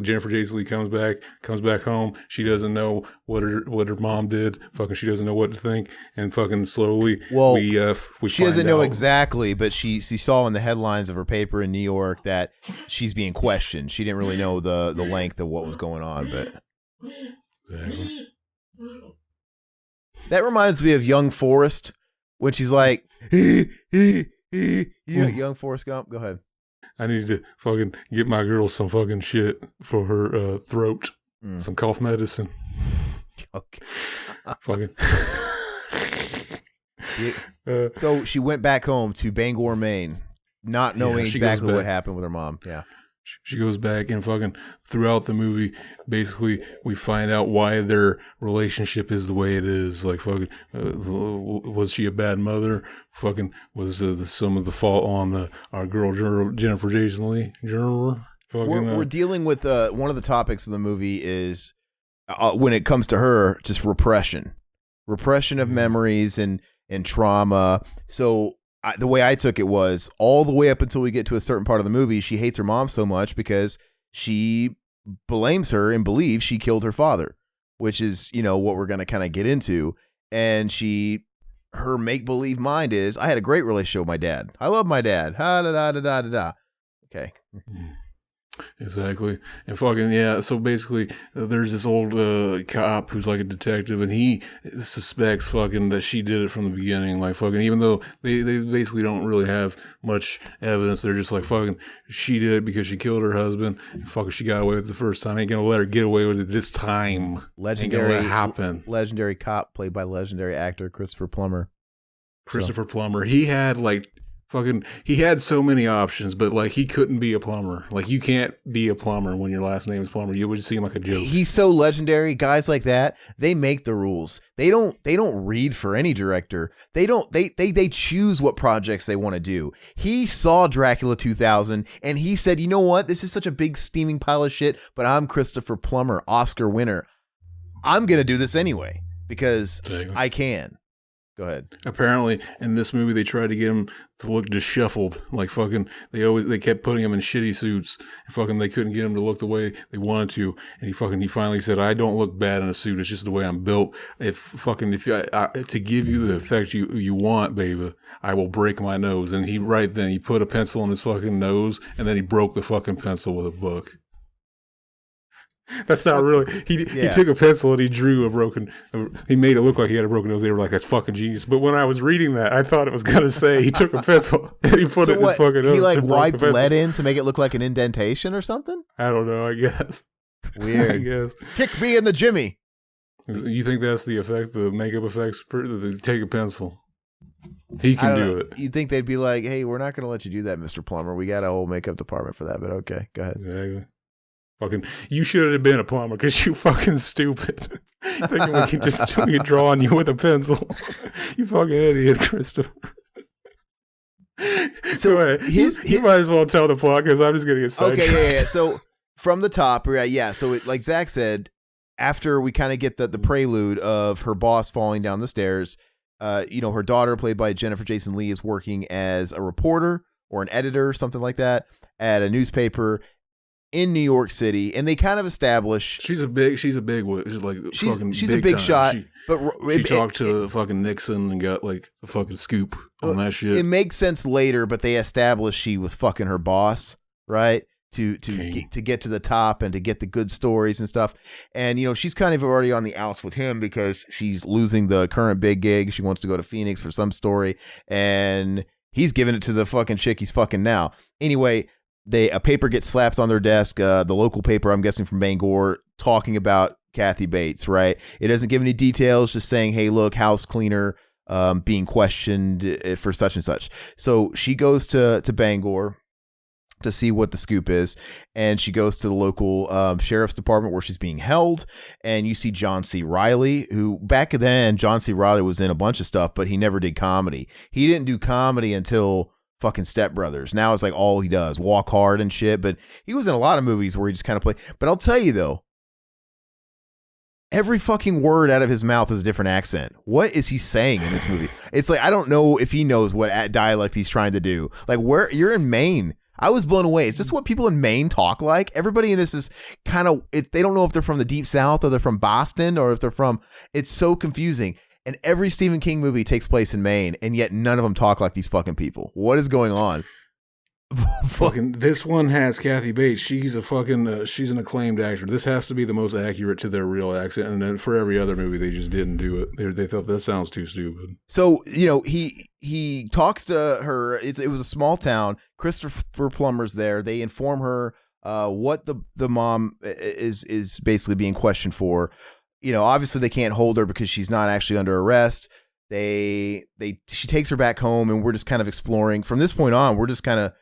Speaker 1: Jennifer Jason Leigh comes back home. She doesn't know what her mom did. She doesn't know what to think, and slowly
Speaker 2: she doesn't know exactly, but she saw in the headlines of her paper in New York that she's being questioned. She didn't really know the length of what was going on, but
Speaker 1: exactly.
Speaker 2: That reminds me of Young Forrest when she's like, Young Forrest Gump. Go ahead.
Speaker 1: I need to get my girl some fucking shit for her throat. Some cough medicine.
Speaker 2: Okay.
Speaker 1: Yeah.
Speaker 2: So she went back home to Bangor, Maine, not knowing exactly what happened with her mom. Yeah.
Speaker 1: She goes back and throughout the movie, basically, we find out why their relationship is the way it is. Was she a bad mother? Was some of the fault on our girl Jennifer Jason Leigh?
Speaker 2: We're dealing with one of the topics of the movie is when it comes to her, just repression of memories and trauma. So the way I took it was all the way up until we get to a certain part of the movie, she hates her mom so much because she blames her and believes she killed her father, which is, what we're going to kind of get into. And her make-believe mind is, I had a great relationship with my dad. I love my dad. Ha da da da da da da. Okay.
Speaker 1: Exactly. And so basically there's this old cop who's like a detective, and he suspects that she did it from the beginning, even though they basically don't really have much evidence. They're just she did it because she killed her husband, and she got away with it the first time. Ain't gonna let her get away with it this time.
Speaker 2: Legendary
Speaker 1: Ain't gonna let it happen.
Speaker 2: Legendary cop played by legendary actor Christopher Plummer.
Speaker 1: Plummer. He had he had so many options, but he couldn't be a plumber. You can't be a plumber when your last name is Plummer. You would seem like a joke.
Speaker 2: He's so legendary. Guys like that, they make the rules. They don't read for any director. They choose what projects they want to do. He saw Dracula 2000 and he said, "You know what? This is such a big steaming pile of shit, but I'm Christopher Plummer, Oscar winner. I'm going to do this anyway because I can." Go ahead.
Speaker 1: Apparently, in this movie, they tried to get him to look disheveled. They kept putting him in shitty suits. And they couldn't get him to look the way they wanted to. And he finally said, "I don't look bad in a suit. It's just the way I'm built. To give you the effect you want, baby, I will break my nose." And he put a pencil in his fucking nose, and then he broke the fucking pencil with a book. That's not really. He took a pencil and he drew he made it look like he had a broken nose. They were like, "That's fucking genius." But when I was reading that, I thought it was going to say he took a pencil and he put it in his fucking nose.
Speaker 2: He wiped lead in to make it look like an indentation or something?
Speaker 1: I don't know, I guess.
Speaker 2: Weird.
Speaker 1: I guess.
Speaker 2: Kick me in the Jimmy.
Speaker 1: You think that's the effect, the makeup effects? Take a pencil. He can do it.
Speaker 2: You'd think they'd be like, "Hey, we're not going to let you do that, Mr. Plummer. We got a whole makeup department for that, but okay, go ahead."
Speaker 1: Exactly. You should have been a plumber because you fucking stupid. Thinking we can draw on you with a pencil. You fucking idiot, Christopher.
Speaker 2: So
Speaker 1: go ahead. You might as well tell the plot because I'm just going to get sidetracked.
Speaker 2: Okay, yeah. So from the top, yeah. So like Zach said, after we kind of get the prelude of her boss falling down the stairs, her daughter, played by Jennifer Jason Leigh, is working as a reporter or an editor, something like that, at a newspaper in New York City, and they kind of establish
Speaker 1: she's a big she's a big
Speaker 2: big shot.
Speaker 1: She talked to fucking Nixon and got the fucking scoop on that shit.
Speaker 2: It makes sense later, but they established she was fucking her boss, right? To get to the top and to get the good stories and stuff. And she's kind of already on the outs with him because she's losing the current big gig. She wants to go to Phoenix for some story, and he's giving it to the fucking chick he's fucking now. Anyway, a paper gets slapped on their desk, the local paper, I'm guessing from Bangor, talking about Kathy Bates, right? It doesn't give any details, just saying, "Hey, look, house cleaner being questioned for such and such." So she goes to Bangor to see what the scoop is, and she goes to the local sheriff's department where she's being held, and you see John C. Reilly, who back then, John C. Reilly was in a bunch of stuff, but he never did comedy. He didn't do comedy until fucking Step Brothers. Now it's all he does, Walk Hard and shit. But he was in a lot of movies where he just kind of played. But I'll tell you though, Every fucking word out of his mouth is a different accent. What is he saying in this movie? It's like, I don't know if he knows what dialect he's trying to do. Like, where you're in Maine. I was blown away. Is this what people in Maine talk like? Everybody in this is kind of, they don't know if they're from the deep south or they're from Boston or if they're from, it's so confusing. And every Stephen King movie takes place in Maine, and yet none of them talk like these fucking people. What is going on?
Speaker 1: Fucking this one has Kathy Bates. She's a fucking she's an acclaimed actor. This has to be the most accurate to their real accent. And then for every other movie, they just didn't do it. They thought that sounds too stupid.
Speaker 2: So he talks to her. It was a small town. Christopher Plummer's there. They inform her what the mom is basically being questioned for. Obviously they can't hold her because she's not actually under arrest. She takes her back home, and we're just kind of exploring from this point on. We're just kind of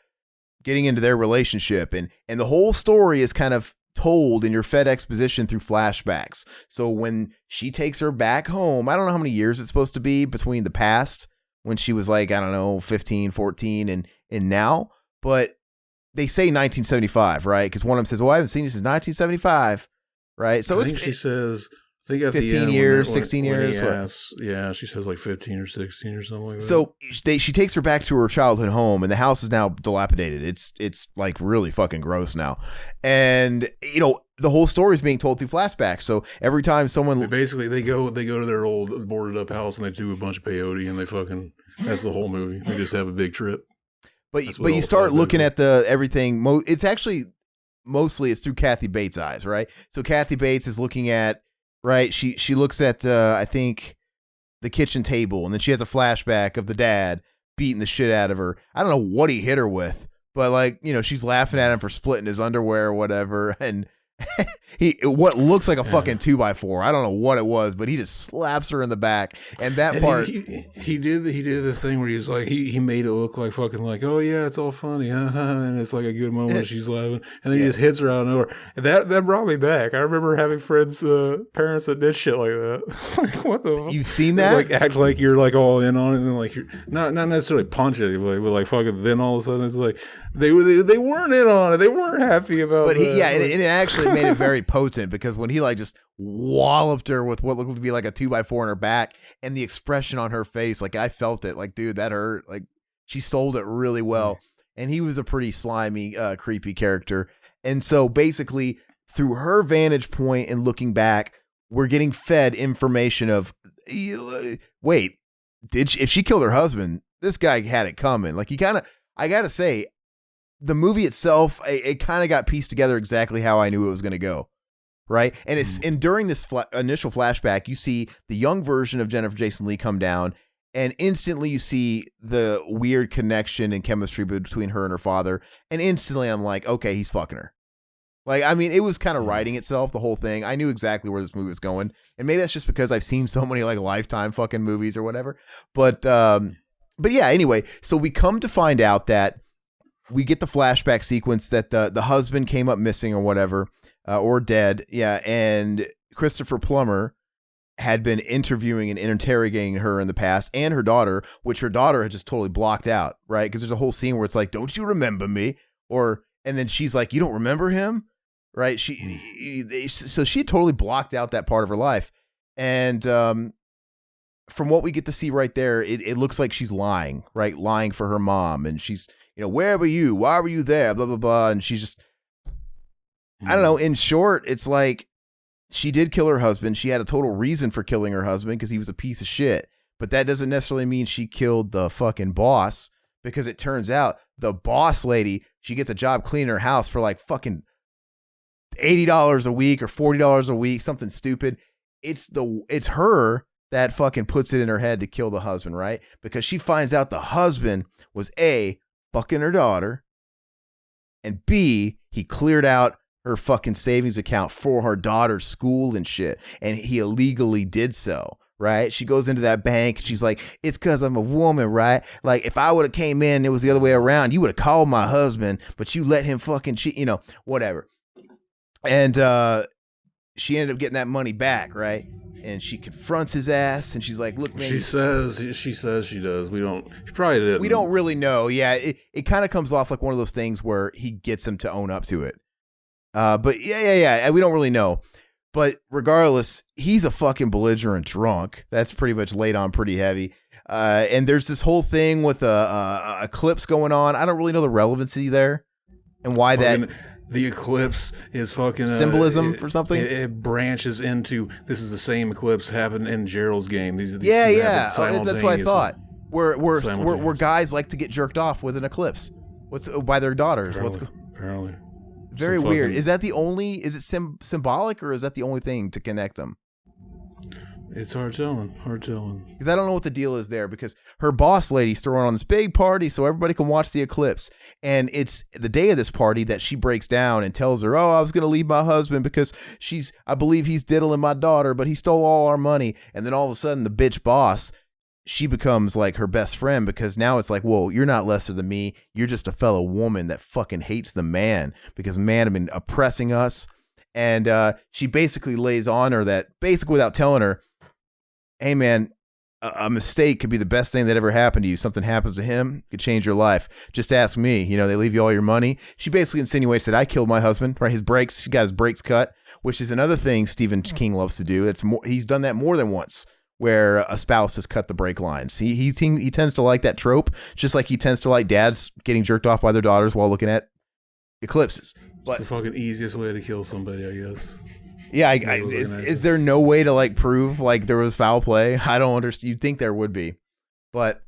Speaker 2: getting into their relationship, and the whole story is kind of told in your fed exposition through flashbacks. So when she takes her back home, I don't know how many years it's supposed to be between the past when she was like, I don't know, 15, 14 and now, but they say 1975, right? Because one of them says, well, I haven't seen you since 1975, right? So
Speaker 1: she says, I think at
Speaker 2: 15
Speaker 1: the end,
Speaker 2: years, 16 years.
Speaker 1: Yeah, she says like 15 or 16 or something like that.
Speaker 2: So she takes her back to her childhood home, and the house is now dilapidated. It's like really fucking gross now. And, the whole story is being told through flashbacks. So every time someone...
Speaker 1: They go to their old boarded up house, and they do a bunch of peyote, and they fucking... That's the whole movie. They just have a big trip.
Speaker 2: But you start looking at everything... It's actually... Mostly it's through Kathy Bates' eyes, right? So Kathy Bates is looking at... Right, she looks at I think the kitchen table, and then she has a flashback of the dad beating the shit out of her. I don't know what he hit her with, but she's laughing at him for splitting his underwear or whatever, and what looks like a fucking 2x4. I don't know what it was, but he just slaps her in the back, and that part
Speaker 1: he did the thing where he's like he made it look like fucking like, oh yeah, it's all funny, and it's like a good moment. She's laughing, and then he just hits her out of nowhere. And that brought me back. I remember having friends, parents that did shit like that. Like, what the fuck?
Speaker 2: You've seen that?
Speaker 1: Like act like you're like all in on it, and then like you're not necessarily punch anybody, but like fucking. Then all of a sudden it's like they weren't in on it. They weren't happy about.
Speaker 2: But
Speaker 1: it
Speaker 2: actually made it very potent, because when he like just walloped her with what looked to be like a 2x4 in her back, and the expression on her face, like I felt it, like, dude, that hurt. Like, she sold it really well. And he was a pretty slimy, creepy character. And so basically through her vantage point and looking back, we're getting fed information of, wait, if she killed her husband, this guy had it coming. Like, I gotta say, the movie itself, it kind of got pieced together exactly how I knew it was going to go. Right. And during this initial flashback, you see the young version of Jennifer Jason Leigh come down, and instantly you see the weird connection and chemistry between her and her father. And instantly I'm like, okay, he's fucking her. Like, I mean, it was kind of writing itself, the whole thing. I knew exactly where this movie was going. And maybe that's just because I've seen so many like Lifetime fucking movies or whatever. But yeah, anyway, so we come to find out that we get the flashback sequence that the husband came up missing or whatever, or dead. Yeah. And Christopher Plummer had been interviewing and interrogating her in the past, and her daughter, which her daughter had just totally blocked out. Right. Because there's a whole scene where it's like, don't you remember me? And then she's like, you don't remember him? Right. So she had totally blocked out that part of her life. And, from what we get to see right there, it looks like she's lying, right? Lying for her mom. And she's, where were you? Why were you there? Blah, blah, blah. And she's just, I don't know. In short, it's like she did kill her husband. She had a total reason for killing her husband because he was a piece of shit. But that doesn't necessarily mean she killed the fucking boss, because it turns out the boss lady, she gets a job cleaning her house for like fucking $80 a week or $40 a week, something stupid. It's her that fucking puts it in her head to kill the husband, right? Because she finds out the husband was A, fucking her daughter, and B, he cleared out her fucking savings account for her daughter's school and shit, and he illegally did so, right? She goes into that bank, she's like, it's because I'm a woman, right? Like, if I would have came in, it was the other way around, you would have called my husband, but you let him fucking cheat, whatever. And she ended up getting that money back, right? And she confronts his ass, and she's like, look, man. She says
Speaker 1: she does. She probably didn't.
Speaker 2: We don't really know. Yeah, it kind of comes off like one of those things where he gets him to own up to it. But yeah. We don't really know. But regardless, he's a fucking belligerent drunk. That's pretty much laid on pretty heavy. And there's this whole thing with a eclipse going on. I don't really know the relevancy there and why that.
Speaker 1: The eclipse is fucking
Speaker 2: symbolism for something.
Speaker 1: It branches into this is the same eclipse happened in Gerald's game. These
Speaker 2: yeah. That's what I thought. Where guys like to get jerked off with an eclipse. By their daughters?
Speaker 1: Apparently.
Speaker 2: Very weird. Is that the only? Is it symbolic, or is that the only thing to connect them?
Speaker 1: It's hard telling.
Speaker 2: Because I don't know what the deal is there, because her boss lady's throwing on this big party so everybody can watch the eclipse. And it's the day of this party that she breaks down and tells her, oh, I was going to leave my husband because I believe he's diddling my daughter, but he stole all our money. And then all of a sudden the bitch boss, she becomes like her best friend, because now it's like, whoa, you're not lesser than me. You're just a fellow woman that fucking hates the man because man have been oppressing us. And she basically lays on her that, basically without telling her, hey man, a mistake could be the best thing that ever happened to you. Something happens to him, could change your life. Just ask me. They leave you all your money. She basically insinuates that I killed my husband, right? She got his brakes cut, which is another thing Stephen King loves to do. He's done that more than once, where a spouse has cut the brake lines. He tends to like that trope, just like he tends to like dads getting jerked off by their daughters while looking at eclipses. But
Speaker 1: it's the fucking easiest way to kill somebody, I guess.
Speaker 2: Yeah, is there no way to like prove like there was foul play? I don't understand. You'd think there would be. But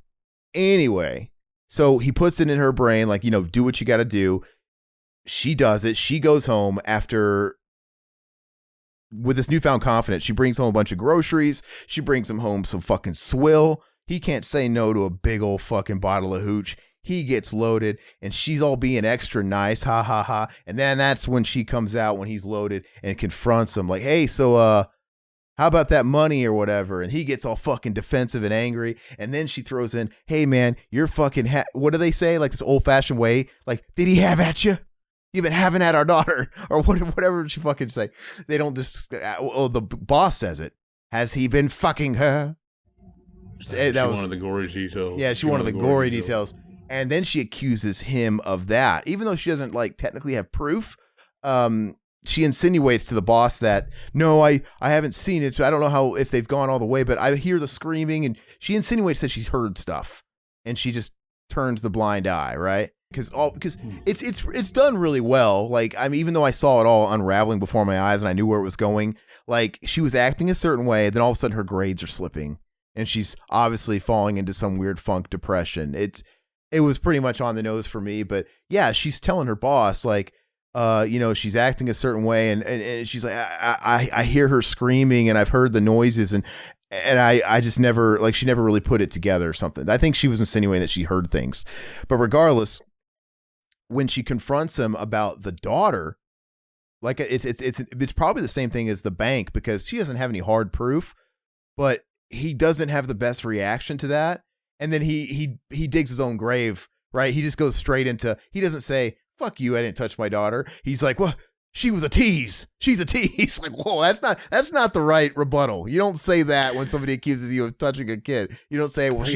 Speaker 2: anyway, so he puts it in her brain, like, do what you got to do. She does it. She goes home with this newfound confidence. She brings home a bunch of groceries. She brings him home some fucking swill. He can't say no to a big old fucking bottle of hooch. He gets loaded, and she's all being extra nice, ha ha ha. And then that's when she comes out when he's loaded and confronts him, like, hey, so how about that money or whatever? And he gets all fucking defensive and angry. And then she throws in, hey man, you're fucking what do they say? Like this old fashioned way, like, did he have at you? You've been having at our daughter, or whatever she fucking say. They don't just. The boss says it. Has he been fucking her?
Speaker 1: She wanted the gory details.
Speaker 2: Yeah, she wanted the gory details. And then she accuses him of that, even though she doesn't like technically have proof. She insinuates to the boss that, no, I haven't seen it. So I don't know if they've gone all the way, but I hear the screaming, and she insinuates that she's heard stuff, and she just turns the blind eye, right? Because it's done really well. Like, I mean, even though I saw it all unraveling before my eyes and I knew where it was going, like she was acting a certain way, then all of a sudden her grades are slipping, and she's obviously falling into some weird funk depression. It was pretty much on the nose for me, but yeah, she's telling her boss, like, she's acting a certain way, and she's like, I hear her screaming, and I've heard the noises, and I just never, like, she never really put it together or something. I think she was insinuating that she heard things, but regardless, when she confronts him about the daughter, like, it's probably the same thing as the bank, because she doesn't have any hard proof, but he doesn't have the best reaction to that. And then he digs his own grave, right? He just goes straight into, he doesn't say, fuck you, I didn't touch my daughter. He's like, well, she was a tease. She's a tease. Like, whoa, that's not the right rebuttal. You don't say that when somebody accuses you of touching a kid. You don't say, well,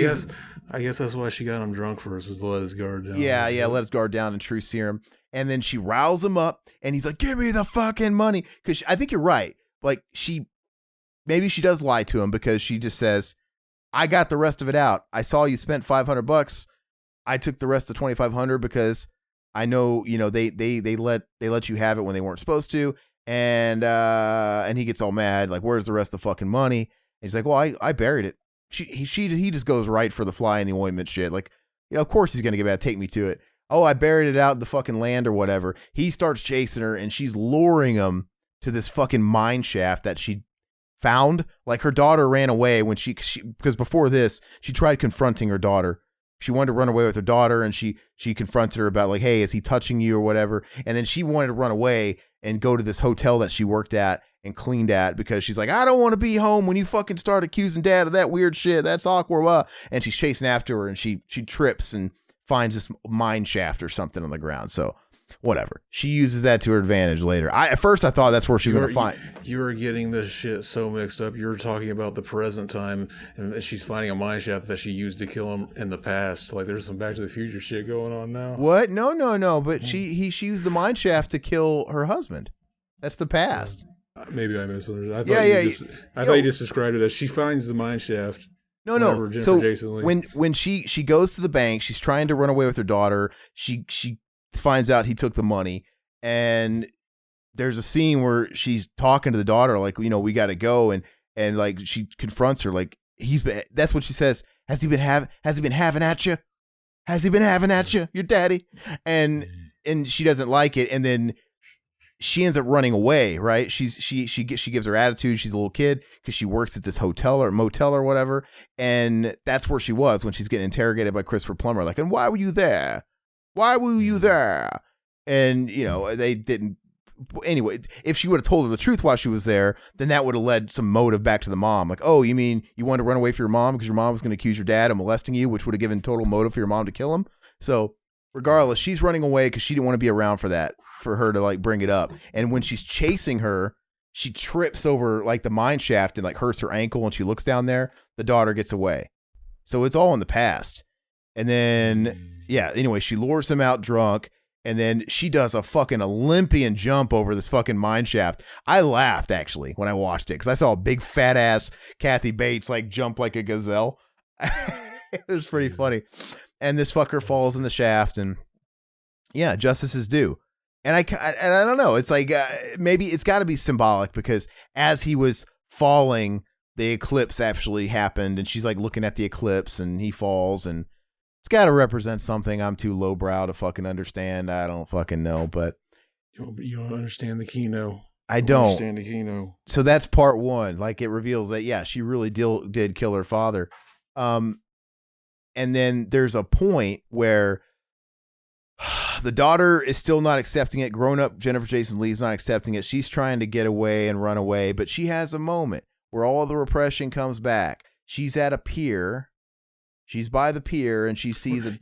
Speaker 1: I guess that's why she got him drunk first, was to let his guard down.
Speaker 2: Yeah, let his guard down in true serum. And then she riles him up, and he's like, give me the fucking money. Because I think you're right. Like, maybe she does lie to him, because she just says, I got the rest of it out. I saw you spent $500. I took the rest of $2,500 because I know, they let you have it when they weren't supposed to. And he gets all mad, like, where's the rest of the fucking money? And he's like, well, I buried it. He just goes right for the fly in the ointment shit. Like, of course he's going to get mad. Take me to it. Oh, I buried it out in the fucking land or whatever. He starts chasing her, and she's luring him to this fucking mine shaft that she found. Like, her daughter ran away when she because before this she tried confronting her daughter. She wanted to run away with her daughter, and she confronted her about, like, hey, is he touching you or whatever? And then she wanted to run away and go to this hotel that she worked at and cleaned at, because she's like, I don't want to be home when you fucking start accusing dad of that weird shit. That's awkward. And she's chasing after her, and she trips and finds this mine shaft or something on the ground. So whatever. She uses that to her advantage later. At first I thought that's where she was going to find.
Speaker 1: You were getting this shit so mixed up. You were talking about the present time, and she's finding a mine shaft that she used to kill him in the past. Like, there's some Back to the Future shit going on now.
Speaker 2: What? No. But she used the mine shaft to kill her husband. That's the past.
Speaker 1: Maybe I misunderstood. I thought you just described it as she finds the mine shaft.
Speaker 2: No. So when she goes to the bank, she's trying to run away with her daughter. She finds out he took the money, and there's a scene where she's talking to the daughter, like, you know, we got to go, and like she confronts her, like that's what she says. Has he been having at you? Has he been having at you, your daddy? And she doesn't like it, and then she ends up running away, right? She gives her attitude. She's a little kid because she works at this hotel or motel or whatever, and that's where she was when she's getting interrogated by Christopher Plummer. Like, and why were you there? Why were you there? And you know, they didn't. Anyway, if she would have told her the truth while she was there, then that would have led some motive back to the mom. Like, oh, you mean you wanted to run away from your mom because your mom was going to accuse your dad of molesting you, which would have given total motive for your mom to kill him. So regardless, she's running away because she didn't want to be around for that, for her to like bring it up. And when she's chasing her, she trips over like the mine shaft and like hurts her ankle, and she looks down there. The daughter gets away. So it's all in the past. And then, yeah, anyway, she lures him out drunk. And then she does a fucking Olympian jump over this fucking mine shaft. I laughed, actually, when I watched it, because I saw a big fat ass Kathy Bates like jump like a gazelle. It was pretty funny. And this fucker falls in the shaft, and yeah, justice is due. And I don't know. It's like maybe it's got to be symbolic, because as he was falling, the eclipse actually happened, and she's like looking at the eclipse, and he falls, and it's got to represent something. I'm too lowbrow to fucking understand. I don't fucking know, but
Speaker 1: you don't understand the kino.
Speaker 2: I don't
Speaker 1: understand the kino.
Speaker 2: So that's part one. Like, it reveals that, yeah, she really did kill her father. And then there's a point where the daughter is still not accepting it. Grown up Jennifer Jason Leigh is not accepting it. She's trying to get away and run away, but she has a moment where all the repression comes back. She's at a pier. She's by the pier, and she sees it.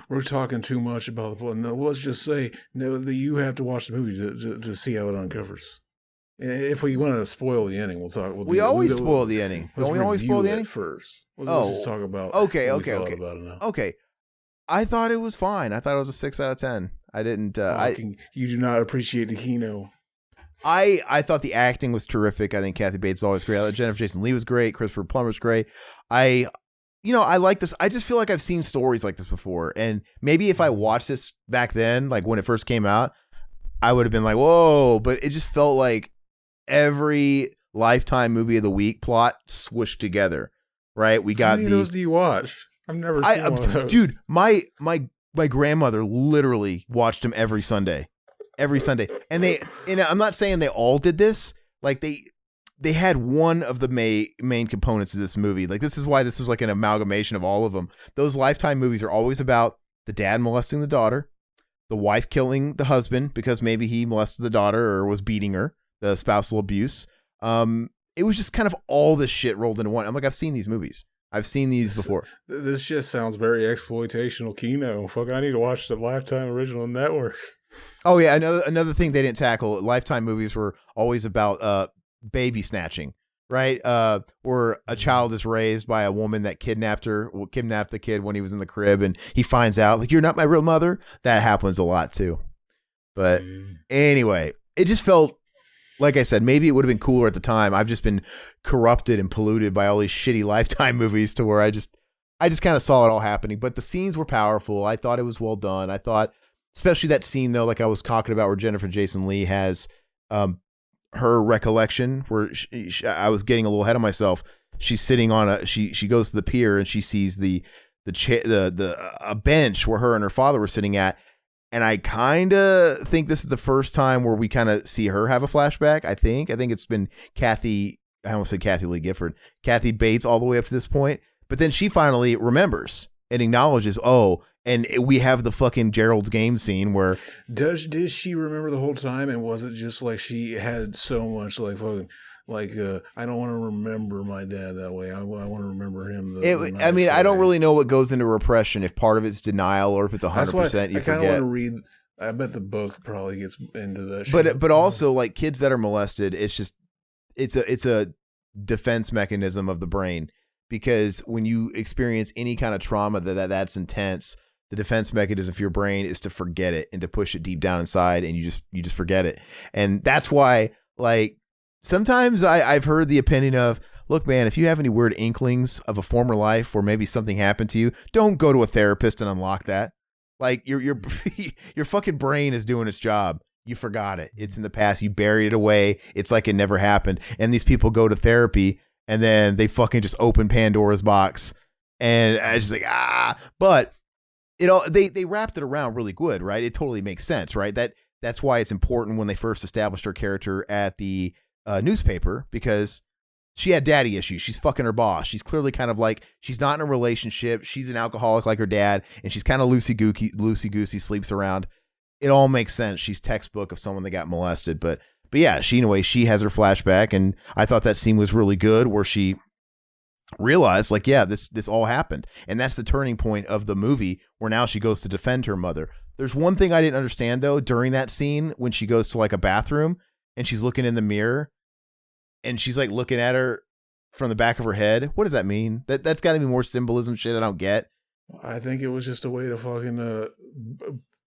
Speaker 1: We're talking too much about the plot. No, let's just say that you have to watch the movie to see how it uncovers. If we want to spoil the ending, we'll talk.
Speaker 2: We always spoil the ending. Don't we always spoil the ending
Speaker 1: first? Let's just talk about.
Speaker 2: Okay.
Speaker 1: About it now.
Speaker 2: Okay. I thought it was fine. I thought it was a 6 out of 10. I didn't.
Speaker 1: You do not appreciate the kino.
Speaker 2: I thought the acting was terrific. I think Kathy Bates is always great. I thought Jennifer Jason Leigh was great. Christopher Plummer's great. I like this. I just feel like I've seen stories like this before. And maybe if I watched this back then, like when it first came out, I would have been like, whoa. But it just felt like every Lifetime movie of the week plot swooshed together, right? We got
Speaker 1: How many of those do you watch? I've never seen one of those.
Speaker 2: Dude, my grandmother literally watched them every Sunday. And I'm not saying they all did this. Like they had one of the main components of this movie. Like, this is why this was like an amalgamation of all of them. Those Lifetime movies are always about the dad molesting the daughter, the wife killing the husband because maybe he molested the daughter or was beating her, the spousal abuse. It was just kind of all this shit rolled into one. I'm like, I've seen these movies. I've seen these before.
Speaker 1: This just sounds very exploitational kino. Fuck, I need to watch the Lifetime original network.
Speaker 2: Oh yeah, another thing they didn't tackle. Lifetime movies were always about baby snatching, right? Where a child is raised by a woman that kidnapped the kid when he was in the crib, and he finds out, like, you're not my real mother. That happens a lot too. But anyway, it just felt, like I said, maybe it would have been cooler at the time. I've just been corrupted and polluted by all these shitty Lifetime movies to where I just kind of saw it all happening. But the scenes were powerful. I thought it was well done. I thought, especially that scene though, like I was talking about, where Jennifer Jason Leigh has her recollection, where I was getting a little ahead of myself. She's sitting on she goes to the pier, and she sees a bench where her and her father were sitting at. And I kind of think this is the first time where we kind of see her have a flashback. I think it's been Kathy Lee Gifford, Kathy Bates all the way up to this point. But then she finally remembers and acknowledges, and we have the fucking Gerald's Game scene where
Speaker 1: did she remember the whole time, and was it just like she had so much like fucking I don't want to remember my dad that way. I want to remember him.
Speaker 2: I don't really know what goes into repression, if part of it's denial or if it's 100% you forget. I kind of want
Speaker 1: to read. I bet the book probably gets into that.
Speaker 2: But also, like, kids that are molested, it's a defense mechanism of the brain, because when you experience any kind of trauma that's intense, the defense mechanism for your brain is to forget it and to push it deep down inside, and you just forget it. And that's why, like, sometimes I've heard the opinion of, look, man, if you have any weird inklings of a former life where maybe something happened to you, don't go to a therapist and unlock that. Like your fucking brain is doing its job. You forgot it. It's in the past. You buried it away. It's like it never happened. And these people go to therapy and then they fucking just open Pandora's box. And I just like, but they wrapped it around really good, right? It totally makes sense, right? That's why it's important when they first established her character at the newspaper, because she had daddy issues. She's fucking her boss. She's clearly kind of like, she's not in a relationship. She's an alcoholic like her dad, and she's kind of loosey-goosey, sleeps around. It all makes sense. She's textbook of someone that got molested. But yeah, she has her flashback, and I thought that scene was really good where she realized, like, yeah, this all happened. And that's the turning point of the movie, where now she goes to defend her mother. There's one thing I didn't understand, though, during that scene when she goes to like a bathroom and she's looking in the mirror and she's like looking at her from the back of her head. What does that mean? That's got to be more symbolism shit I don't get.
Speaker 1: I think it was just a way to fucking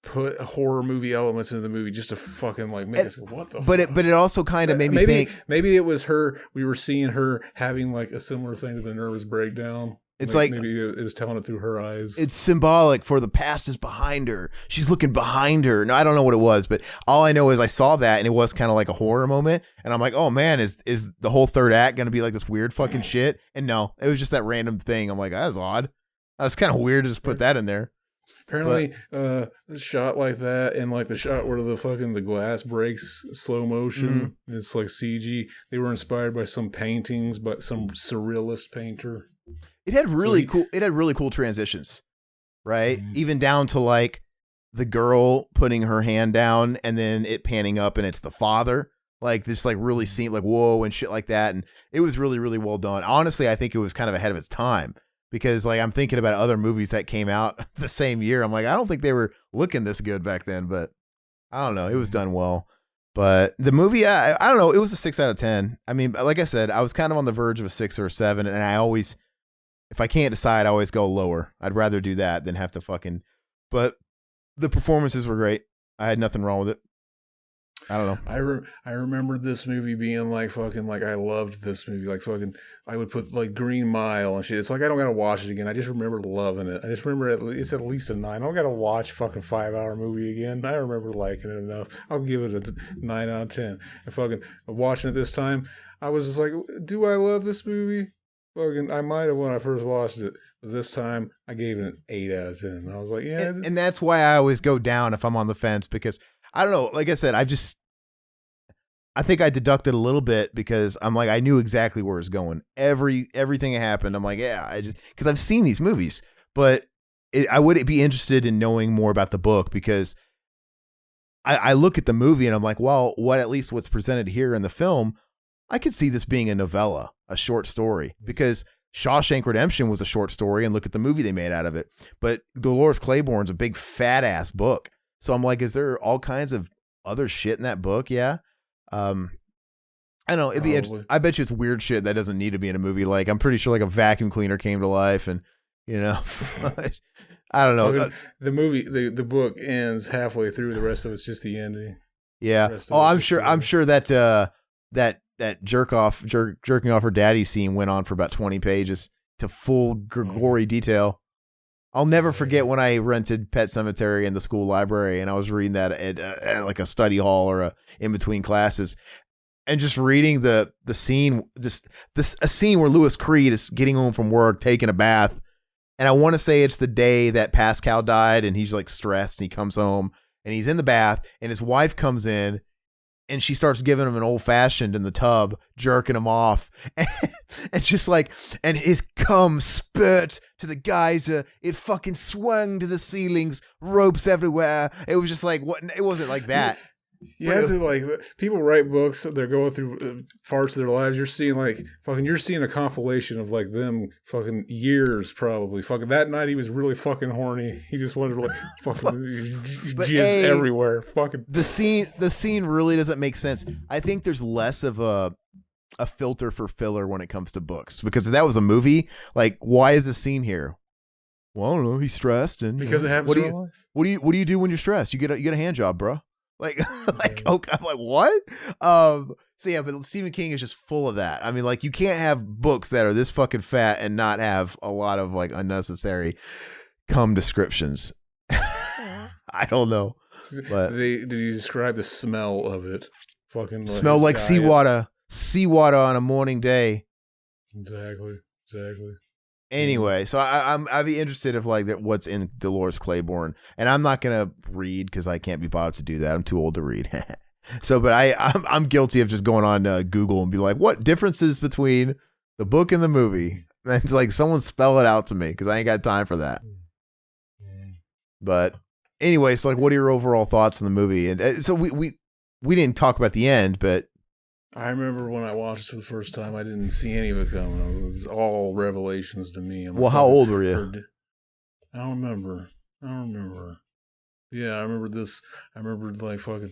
Speaker 1: put horror movie elements into the movie, just to fucking like make us go, what the fuck? But
Speaker 2: it also kind of made me think.
Speaker 1: Maybe it was her. We were seeing her having like a similar thing to the nervous breakdown.
Speaker 2: It's like
Speaker 1: maybe it was telling it through her eyes.
Speaker 2: It's symbolic for the past is behind her. She's looking behind her. No, I don't know what it was, but all I know is I saw that and it was kind of like a horror moment. And I'm like, oh man, is the whole third act going to be like this weird fucking shit? And no, it was just that random thing. I'm like, that's odd. That's kind of weird to just put that in there.
Speaker 1: Apparently, the shot like that, and like the shot where the glass breaks slow motion, it's like CG. They were inspired by some paintings, by some surrealist painter.
Speaker 2: It had really cool transitions, right? Mm-hmm. Even down to like the girl putting her hand down and then it panning up and it's the father. Like this, like really seemed like whoa and shit like that, and it was really, really well done. Honestly, I think it was kind of ahead of its time. Because like I'm thinking about other movies that came out the same year. I'm like, I don't think they were looking this good back then, but I don't know. It was done well. But the movie, I don't know. It was a 6 out of 10. I mean, like I said, I was kind of on the verge of a 6 or a 7, and I always, if I can't decide, I always go lower. I'd rather do that than have to fucking. But the performances were great. I had nothing wrong with it. I don't know.
Speaker 1: I remember this movie being like fucking like I loved this movie, like fucking I would put like Green Mile and shit. It's like I don't gotta watch it again. I just remember loving it. I just remember it's at least a 9. I don't gotta watch fucking 5-hour movie again. I remember liking it enough. I'll give it a 9 out of 10. And fucking watching it this time, I was just like, do I love this movie? Fucking, I might have when I first watched it, but this time I gave it an 8 out of 10. I was like, yeah.
Speaker 2: And that's why I always go down if I'm on the fence, because I don't know. Like I said, I think I deducted a little bit because I'm like, I knew exactly where it's going. Everything that happened, I'm like, yeah, because I've seen these movies, but I would be interested in knowing more about the book, because I look at the movie and I'm like, well, what's presented here in the film, I could see this being a novella, a short story, because Shawshank Redemption was a short story, and look at the movie they made out of it. But Dolores Claiborne's a big fat ass book. So I'm like, is there all kinds of other shit in that book? Yeah. I don't know. It'd be. I bet you it's weird shit that doesn't need to be in a movie. Like I'm pretty sure like a vacuum cleaner came to life, and you know, I don't know.
Speaker 1: The movie, the book ends halfway through. The rest of it's just the ending.
Speaker 2: Yeah. Oh, I'm sure that that jerking off her daddy scene went on for about 20 pages to full gory detail. I'll never forget when I rented Pet Sematary in the school library, and I was reading that at like a study hall or in between classes, and just reading the scene, a scene where Louis Creed is getting home from work, taking a bath, and I want to say it's the day that Pascal died, and he's like stressed, and he comes home, and he's in the bath, and his wife comes in, and she starts giving him an old fashioned in the tub, jerking him off. And just like, and his cum spurt to the geyser. It fucking swung to the ceilings, ropes everywhere. It was just like, what? It wasn't like that.
Speaker 1: Yeah, it's like people write books. They're going through parts of their lives. You're seeing a compilation of like them fucking years probably. Fucking that night he was really fucking horny. He just wanted to like fucking jizz everywhere. Fucking
Speaker 2: the scene really doesn't make sense. I think there's less of a filter for filler when it comes to books, because if that was a movie, like why is this scene here? Well, I don't know. He's stressed, and
Speaker 1: because it happens in real life.
Speaker 2: What do you do when you're stressed? You get a hand job, bro. Like, okay, I'm like, what? So yeah, but Stephen King is just full of that. I mean, like, you can't have books that are this fucking fat and not have a lot of like unnecessary cum descriptions. I don't know, but
Speaker 1: Did you describe the smell of it? Fucking
Speaker 2: smell like seawater on a morning day.
Speaker 1: Exactly.
Speaker 2: Anyway, so I'd be interested if like that what's in Dolores Claiborne, and I'm not gonna read because I can't be bothered to do that. I'm too old to read. So, but I'm guilty of just going on Google and be like, what differences between the book and the movie? And it's like, someone spell it out to me because I ain't got time for that. But anyway, so like, what are your overall thoughts on the movie? And so we didn't talk about the end, but
Speaker 1: I remember when I watched this for the first time, I didn't see any of it coming. It was all revelations to me.
Speaker 2: Well, how old were you?
Speaker 1: I don't remember. Yeah, I remember this. I remember like fucking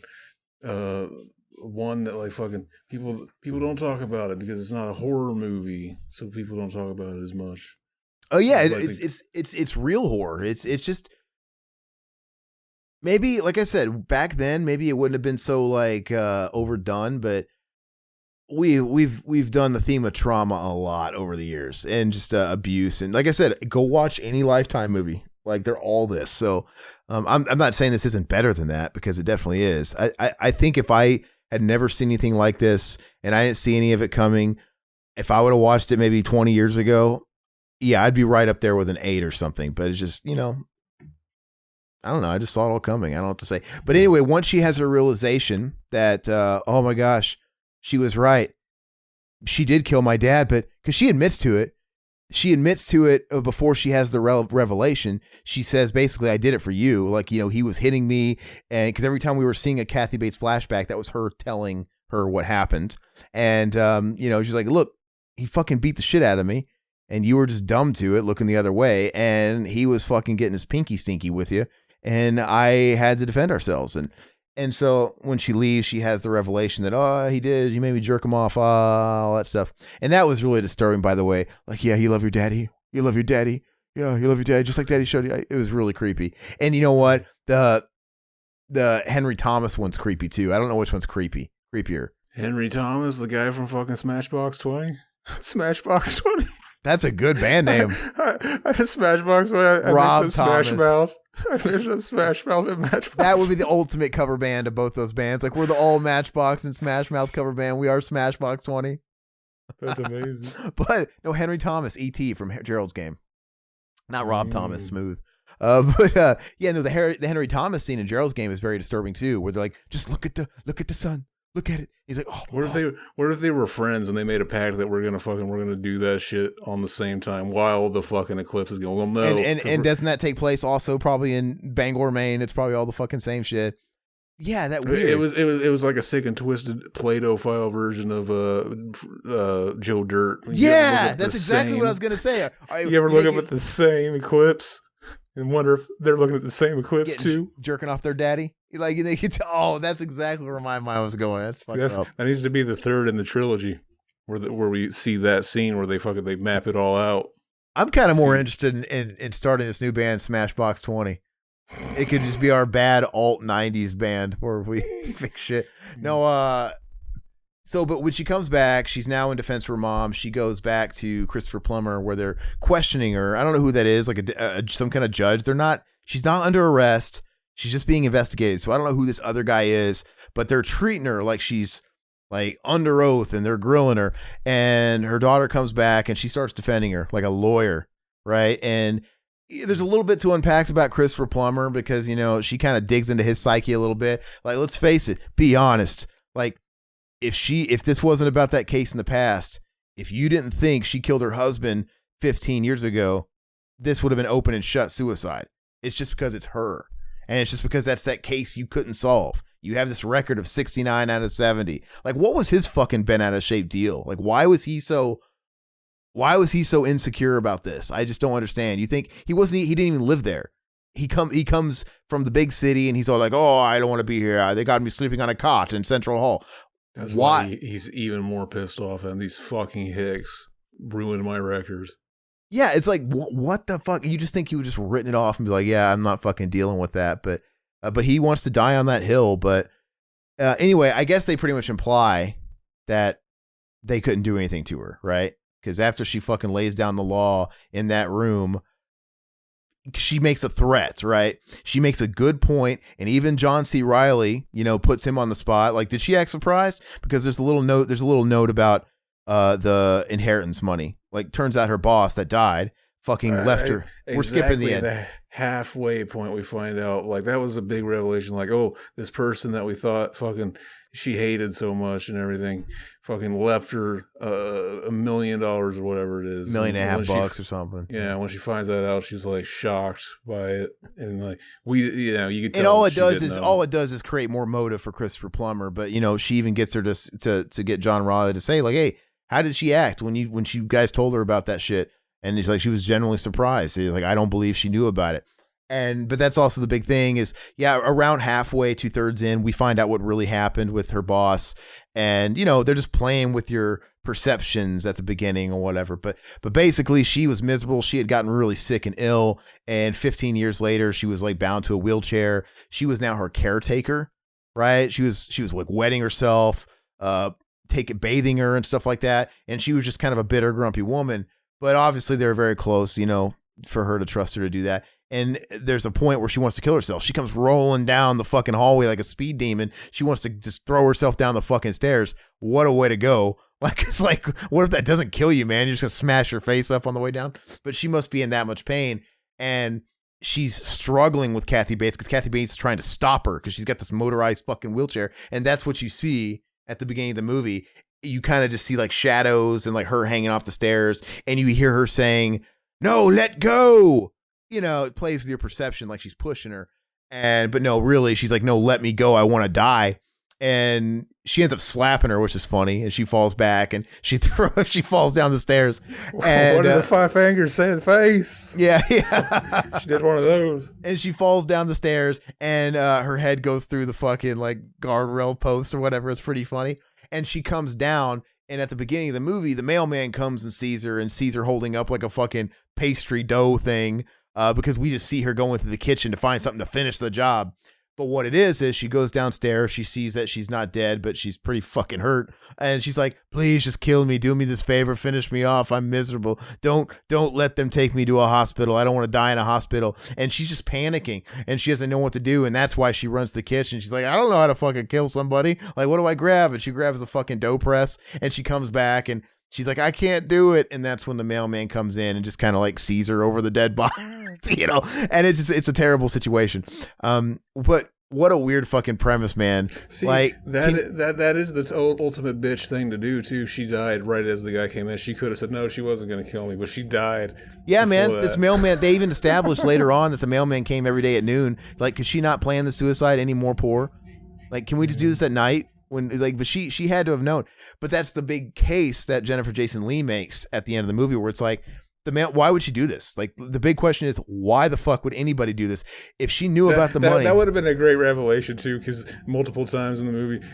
Speaker 1: one that like fucking people don't talk about it because it's not a horror movie, so people don't talk about it as much.
Speaker 2: Oh yeah, it's real horror. It's just maybe, like I said, back then maybe it wouldn't have been so like overdone, but we've done the theme of trauma a lot over the years, and just abuse, and like I said, go watch any Lifetime movie. Like, they're all this. So I'm not saying this isn't better than that, because it definitely is. I think if I had never seen anything like this and I didn't see any of it coming, if I would have watched it maybe 20 years ago, yeah, I'd be right up there with an 8 or something. But it's just, you know, I don't know. I just saw it all coming. I don't know what to say. But anyway, once she has her realization that, oh my gosh, she was right. She did kill my dad, but because she admits to it. She admits to it before she has the revelation. She says, basically, I did it for you. Like, you know, he was hitting me. And because every time we were seeing a Kathy Bates flashback, that was her telling her what happened. And, you know, she's like, look, he fucking beat the shit out of me. And you were just dumb to it, looking the other way. And he was fucking getting his pinky stinky with you. And I had to defend ourselves. And so when she leaves, she has the revelation that, oh, he did. You made me jerk him off, all that stuff. And that was really disturbing, by the way. Like, yeah, you love your daddy. You love your daddy. Yeah, you love your daddy, just like daddy showed you. It was really creepy. And you know what? The Henry Thomas one's creepy, too. I don't know which one's creepier.
Speaker 1: Henry Thomas, the guy from fucking Smashbox 20? Smashbox 20?
Speaker 2: That's a good band name.
Speaker 1: Smashbox 20.
Speaker 2: Rob Thomas.
Speaker 1: Smash Mouth. I mentioned Smash Mouth and Matchbox.
Speaker 2: That would be the ultimate cover band of both those bands. Like, we're the all Matchbox and Smash Mouth cover band. We are Smashbox 20.
Speaker 1: That's amazing.
Speaker 2: But no, Henry Thomas, E.T. from Gerald's Game. Not Rob Thomas, Smooth. Yeah, no, the Henry Thomas scene in Gerald's Game is very disturbing too, where they're like, just look at the sun. Look at it. He's like, oh.
Speaker 1: What if they were friends and they made a pact that we're gonna do that shit on the same time while the fucking eclipse is going? Well, no.
Speaker 2: And doesn't that take place also probably in Bangor, Maine? It's probably all the fucking same shit. Yeah, that weird.
Speaker 1: It was like a sick and twisted Play-Doh file version of Joe Dirt.
Speaker 2: Yeah, that's exactly what I was gonna say.
Speaker 1: You ever look up at the same eclipse and wonder if they're looking at the same eclipse too?
Speaker 2: Jerking off their daddy. Like, they could tell, oh, that's exactly where my mind was going. That's fucked up.
Speaker 1: That needs to be the third in the trilogy, where we see that scene where they map it all out.
Speaker 2: I'm kind of more interested in starting this new band, Smashbox 20. It could just be our bad alt 90s band where we fix shit. No, but when she comes back, she's now in defense of her mom. She goes back to Christopher Plummer where they're questioning her. I don't know who that is, like some kind of judge. She's not under arrest. She's just being investigated. So I don't know who this other guy is, but they're treating her like she's like under oath, and they're grilling her. And her daughter comes back and she starts defending her like a lawyer, right? And there's a little bit to unpack about Christopher Plummer because, you know, she kind of digs into his psyche a little bit. Like, let's face it, be honest. Like, if this wasn't about that case in the past, if you didn't think she killed her husband 15 years ago, this would have been open and shut suicide. It's just because it's her. And it's just because that's that case you couldn't solve. You have this record of 69 out of 70. Like, what was his fucking bent out of shape deal? Like, why was he so insecure about this? I just don't understand. You think he didn't even live there. He comes from the big city and he's all like, oh, I don't want to be here. They got me sleeping on a cot in Central Hall.
Speaker 1: That's why he's even more pissed off, and these fucking hicks ruined my records.
Speaker 2: Yeah, it's like, what the fuck? You just think he would just written it off and be like, yeah, I'm not fucking dealing with that. But he wants to die on that hill. But anyway, I guess they pretty much imply that they couldn't do anything to her, right? Because after she fucking lays down the law in that room, she makes a threat, right? She makes a good point, and even John C. Reilly, puts him on the spot. Like, did she act surprised? Because there's a little note about the inheritance money. Like, turns out her boss that died fucking left her. We're skipping the end.
Speaker 1: The halfway point we find out, like, that was a big revelation. Like, oh, this person that we thought fucking she hated so much and everything fucking left her $1 million or whatever it is.
Speaker 2: $1.5 or something.
Speaker 1: Yeah, when she finds that out, she's like shocked by it. And like you could tell.
Speaker 2: And all it does is create more motive for Christopher Plummer. But she even gets her to get John Riley to say, like, hey, how did she act when you guys told her about that shit? And he's like, she was genuinely surprised. He's like, I don't believe she knew about it. But that's also the big thing is, around halfway, 2/3 in, we find out what really happened with her boss. And, they're just playing with your perceptions at the beginning or whatever. But basically, she was miserable. She had gotten really sick and ill. And 15 years later, she was like bound to a wheelchair. She was now her caretaker, right? She was like wetting herself, bathing her and stuff like that. And she was just kind of a bitter, grumpy woman. But obviously, they were very close, for her to trust her to do that. And there's a point where she wants to kill herself. She comes rolling down the fucking hallway like a speed demon. She wants to just throw herself down the fucking stairs. What a way to go. Like, it's like, what if that doesn't kill you, man? You're just going to smash your face up on the way down. But she must be in that much pain. And she's struggling with Kathy Bates because Kathy Bates is trying to stop her because she's got this motorized fucking wheelchair. And that's what you see at the beginning of the movie. You kind of just see like shadows and like her hanging off the stairs. And you hear her saying, no, let go. It plays with your perception like she's pushing her. But no, really, she's like, no, let me go. I want to die. And she ends up slapping her, which is funny. And she falls back and she falls down the stairs. And
Speaker 1: what did the 5 fingers say to the face?
Speaker 2: Yeah.
Speaker 1: She did one of those.
Speaker 2: And she falls down the stairs and her head goes through the fucking like guardrail post or whatever. It's pretty funny. And she comes down. And at the beginning of the movie, the mailman comes and sees her holding up like a fucking pastry dough thing. Because we just see her going through the kitchen to find something to finish the job. But what it is she goes downstairs. She sees that she's not dead, but she's pretty fucking hurt. And she's like, please just kill me. Do me this favor. Finish me off. I'm miserable. Don't let them take me to a hospital. I don't want to die in a hospital. And she's just panicking and she doesn't know what to do. And that's why she runs to the kitchen. She's like, I don't know how to fucking kill somebody. Like, what do I grab? And she grabs a fucking dough press and she comes back and she's like, I can't do it. And that's when the mailman comes in and just kind of like sees her over the dead body, and it's a terrible situation. But what a weird fucking premise, man.
Speaker 1: See,
Speaker 2: like
Speaker 1: that is the ultimate bitch thing to do too. She died right as the guy came in. She could have said, no, she wasn't going to kill me, but she died.
Speaker 2: Yeah, man.
Speaker 1: That.
Speaker 2: This mailman, they even established later on that the mailman came every day at noon. Like, could she not plan the suicide any more poor? Like, can we just do this at night? But she had to have known. But that's the big case that Jennifer Jason Leigh makes at the end of the movie, where it's like, why would she do this? Like, the big question is, why the fuck would anybody do this if she knew about the money?
Speaker 1: That would have been a great revelation too, because multiple times in the movie,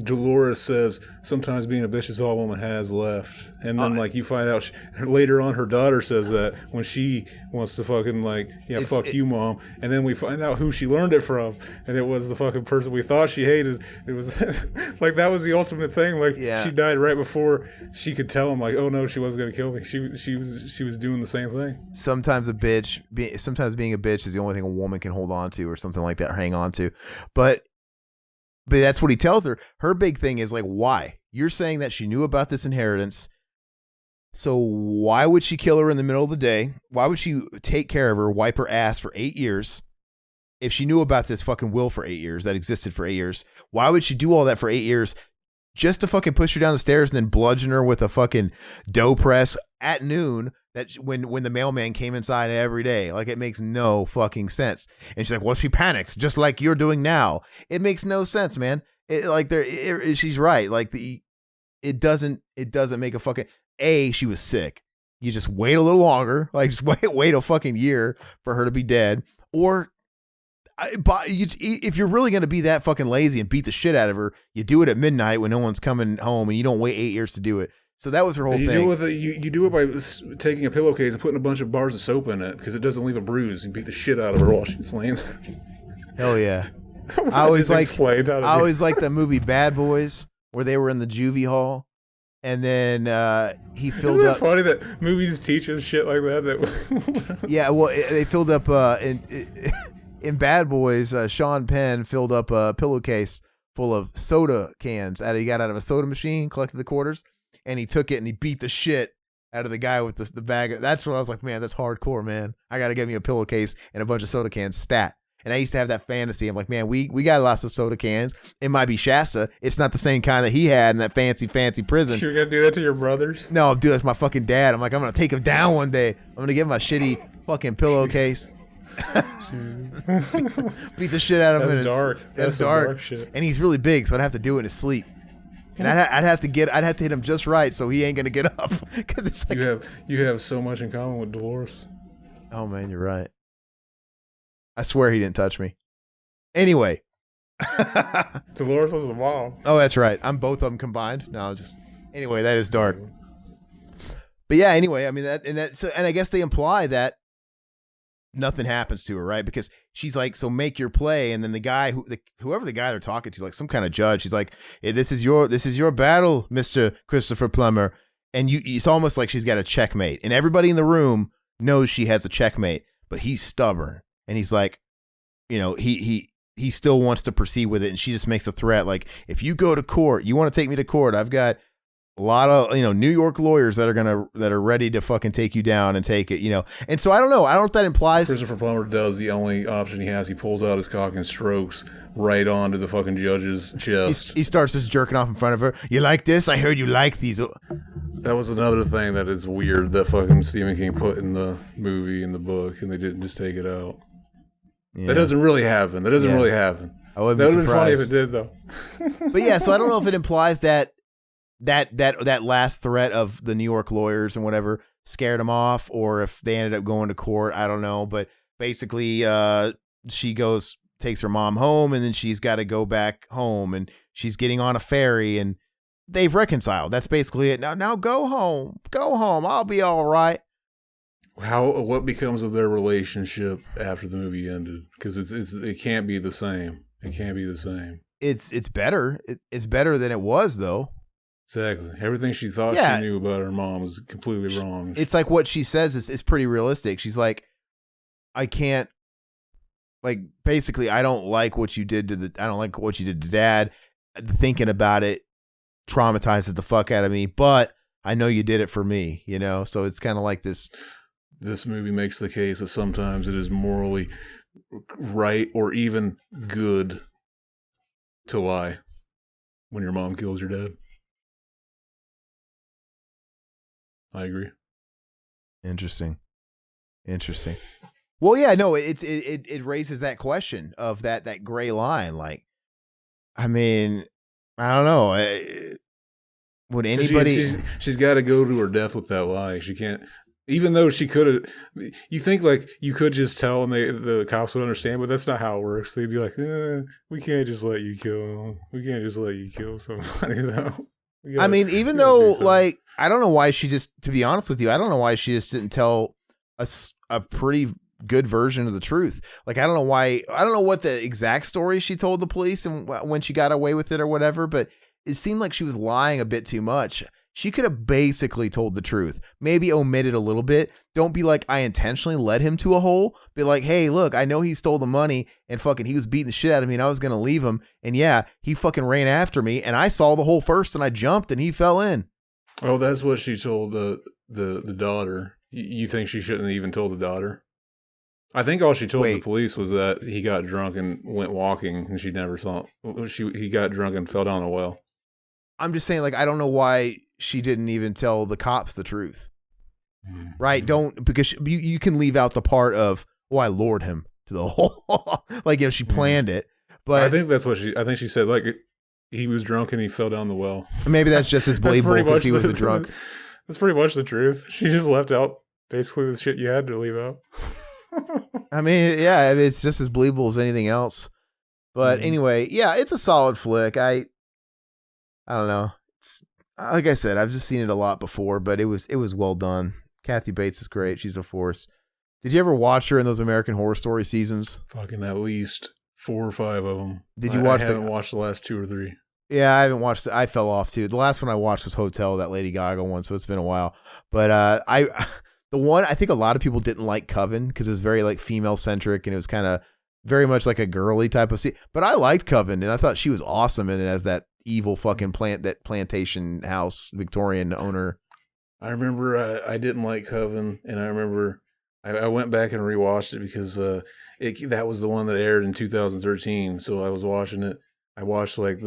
Speaker 1: Dolores says, sometimes being a bitch is all a woman has left. And then like you find out later on, her daughter says that when she wants to fucking like, fuck you, mom. And then we find out who she learned it from, and it was the fucking person we thought she hated. It was like, that was the ultimate thing. Like, she died right before she could tell him, like, oh no, she wasn't gonna kill me. She was doing the same thing.
Speaker 2: Sometimes being a bitch is the only thing a woman can hold on to, or something like that, or hang on to. But that's what he tells her. Her big thing is like, why? You're saying that she knew about this inheritance. So why would she kill her in the middle of the day? Why would she take care of her, wipe her ass for 8 years? If she knew about this fucking will for 8 years, that existed for 8 years, why would she do all that for 8 years? Just to fucking push her down the stairs and then bludgeon her with a fucking dough press at noon, that when the mailman came inside every day. Like, it makes no fucking sense. And she's like, well, she panics just like you're doing now. It makes no sense, man. She's right. Like, it doesn't make a fucking, she was sick. You just wait a little longer. Like, just wait a fucking year for her to be dead. Or if you're really going to be that fucking lazy and beat the shit out of her, you do it at midnight when no one's coming home, and you don't wait 8 years to do it. So that was her whole thing.
Speaker 1: You do it by taking a pillowcase and putting a bunch of bars of soap in it, because it doesn't leave a bruise. You beat the shit out of her while she's laying.
Speaker 2: Hell yeah. I always like that movie Bad Boys, where they were in the juvie hall, and then he filled
Speaker 1: Isn't that
Speaker 2: up.
Speaker 1: funny that movies teach us shit like that?
Speaker 2: Yeah, well, they filled up in Bad Boys. Sean Penn filled up a pillowcase full of soda cans. He got out of a soda machine, collected the quarters, and he took it and he beat the shit out of the guy with the bag. That's what I was like, man, that's hardcore, man. I got to get me a pillowcase and a bunch of soda cans stat. And I used to have that fantasy. I'm like, man, we got lots of soda cans. It might be Shasta. It's not the same kind that he had in that fancy prison.
Speaker 1: You're going to do that to your brothers?
Speaker 2: No, dude, that's my fucking dad. I'm like, I'm going to take him down one day. I'm going to give him a shitty fucking pillowcase. Beat the shit out of him.
Speaker 1: That's dark.
Speaker 2: That's dark shit. And he's really big, so I'd have to do it in his sleep. And I'd have to hit him just right, so he ain't gonna get up. Because it's like
Speaker 1: you have so much in common with Dolores.
Speaker 2: Oh man, you're right. I swear he didn't touch me. Anyway,
Speaker 1: Dolores was the mom.
Speaker 2: Oh, that's right. I'm both of them combined. No, anyway, that is dark. But yeah, anyway, I mean and I guess they imply that nothing happens to her, right? Because she's like, so make your play, and then the guy whoever the guy they're talking to, like some kind of judge, he's like, hey, this is your battle, Mr. Christopher Plummer. And it's almost like she's got a checkmate, and everybody in the room knows she has a checkmate, but he's stubborn, and he's like, he still wants to proceed with it, and she just makes a threat like, if you go to court, you want to take me to court, I've got a lot of New York lawyers that are ready to fucking take you down and take it, And so I don't know if that implies
Speaker 1: Christopher Plummer does the only option he has. He pulls out his cock and strokes right onto the fucking judge's chest.
Speaker 2: He starts just jerking off in front of her. You like this? I heard you like these.
Speaker 1: That was another thing that is weird that fucking Stephen King put in the movie, in the book, and they didn't just take it out. Yeah. That doesn't really happen. That doesn't really happen.
Speaker 2: I wouldn't
Speaker 1: be surprised.
Speaker 2: That would have
Speaker 1: been funny if it did, though.
Speaker 2: But yeah, so I don't know if it implies that last threat of the New York lawyers and whatever scared him off, or if they ended up going to court. I don't know. But basically, she takes her mom home, and then she's got to go back home, and she's getting on a ferry, and they've reconciled. That's basically it. Now go home. Go home. I'll be all right.
Speaker 1: What becomes of their relationship after the movie ended? Because it can't be the same. It can't be the same.
Speaker 2: It's better. It's better than it was, though.
Speaker 1: Exactly. Everything she thought she knew about her mom was completely wrong.
Speaker 2: It's like what she says is pretty realistic. She's like, I can't, like, basically, I don't like what you did to Dad. Thinking about it traumatizes the fuck out of me, but I know you did it for me, So it's kind of like this.
Speaker 1: This movie makes the case that sometimes it is morally right or even good to lie when your mom kills your dad. I agree.
Speaker 2: Interesting. Well, yeah, no, it raises that question of that gray line. Like, I mean, I don't know. Would anybody?
Speaker 1: She's got to go to her death with that lie. She can't. Even though she could have, you think like you could just tell and the cops would understand, but that's not how it works. They'd be like, we can't just let you kill somebody though.
Speaker 2: I mean, even though, like, I don't know why to be honest with you, I don't know why she just didn't tell a pretty good version of the truth. Like, I don't know what the exact story she told the police and when she got away with it or whatever, but it seemed like she was lying a bit too much. She could have basically told the truth, maybe omitted a little bit. Don't be like, I intentionally led him to a hole. Be like, hey, look, I know he stole the money and fucking he was beating the shit out of me and I was going to leave him. And yeah, he fucking ran after me and I saw the hole first and I jumped and he fell in.
Speaker 1: Oh, that's what she told the daughter. You think she shouldn't have even told the daughter? I think all she told the police was that he got drunk and went walking and she never saw him. He got drunk and fell down a well.
Speaker 2: I'm just saying, like, I don't know why she didn't even tell the cops the truth. Right? Because you can leave out the part of, I lured him to the hole. Like, she planned it. But
Speaker 1: I think that's what I think she said, like, he was drunk and he fell down the well.
Speaker 2: Maybe that's just as believable because he was a drunk.
Speaker 1: That's pretty much the truth. She just left out basically the shit you had to leave out.
Speaker 2: I mean, yeah, it's just as believable as anything else. But anyway, yeah, it's a solid flick. I don't know. Like I said, I've just seen it a lot before, but it was well done. Kathy Bates is great. She's a force. Did you ever watch her in those American Horror Story seasons?
Speaker 1: Fucking at least 4 or 5 of them.
Speaker 2: Did you watch?
Speaker 1: I haven't watched the last 2 or 3.
Speaker 2: Yeah, I haven't watched it. I fell off too. The last one I watched was Hotel, that Lady Gaga one, so it's been a while. But the one I think a lot of people didn't like Coven because it was very like female centric and it was kind of very much like a girly type of scene. But I liked Coven and I thought she was awesome in it as that evil fucking plantation house Victorian owner.
Speaker 1: I remember I didn't like Coven, and I remember I went back and rewatched it because that was the one that aired in 2013. So I was watching it. I watched like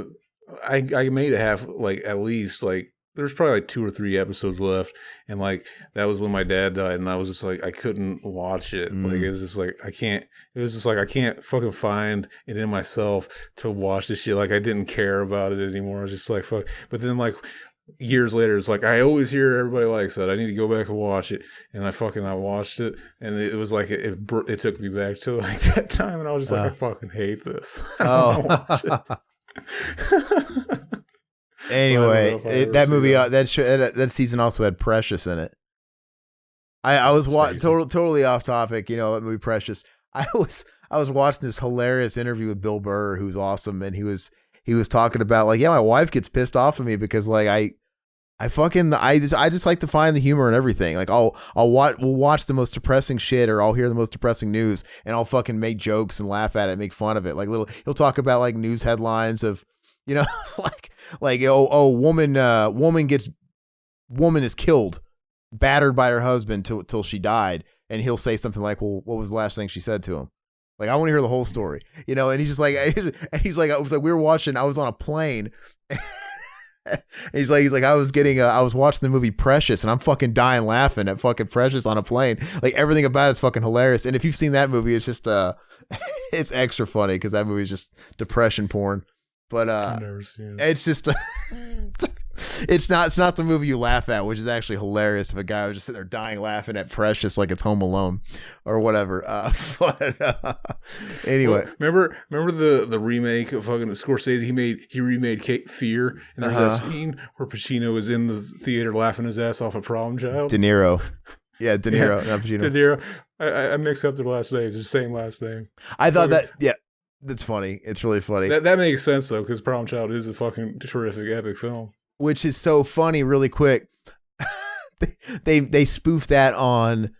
Speaker 1: I made it half, like at least like there's probably like 2 or 3 episodes left, and like that was when my dad died, and I was just like I couldn't watch it. Like it was just like I can't. It was just like I can't fucking find it in myself to watch this shit. Like I didn't care about it anymore. I was just like fuck. But then like years later, it's like I always hear everybody likes that. I need to go back and watch it, and I watched it, and it was like it took me back to like that time, and I was just like I fucking hate this. I don't wanna watch it.
Speaker 2: Anyway, that movie that season also had Precious in it. I was totally off topic, you know, that movie Precious. I was watching this hilarious interview with Bill Burr, who's awesome, and he was talking about like, yeah, my wife gets pissed off at me because like I just like to find the humor in everything. Like we'll watch the most depressing shit, or I'll hear the most depressing news, and I'll fucking make jokes and laugh at it, make fun of it. Like he'll talk about like news headlines of, you know, woman is killed, battered by her husband till she died, and he'll say something like, well, what was the last thing she said to him? Like, I want to hear the whole story, you know. And he's just like, I was like, we were watching. I was on a plane. And he's like, I was watching the movie Precious, and I'm fucking dying laughing at fucking Precious on a plane. Like everything about it's fucking hilarious. And if you've seen that movie, it's just it's extra funny because that movie is just depression porn. But
Speaker 1: I've never seen it.
Speaker 2: It's just it's not the movie you laugh at, which is actually hilarious. If a guy was just sitting there dying laughing at Precious like it's Home Alone or whatever. Anyway,
Speaker 1: well, remember the remake of fucking Scorsese? He remade Cape Fear, and there's that scene where Pacino is in the theater laughing his ass off a Problem Child.
Speaker 2: De Niro. Yeah, De Niro, not Pacino.
Speaker 1: De Niro. I mix up their last names. It's the same last name.
Speaker 2: I thought that, yeah. That's funny. It's really funny.
Speaker 1: That makes sense though, because Problem Child is a fucking terrific epic film.
Speaker 2: Which is so funny. Really quick, they spoofed that on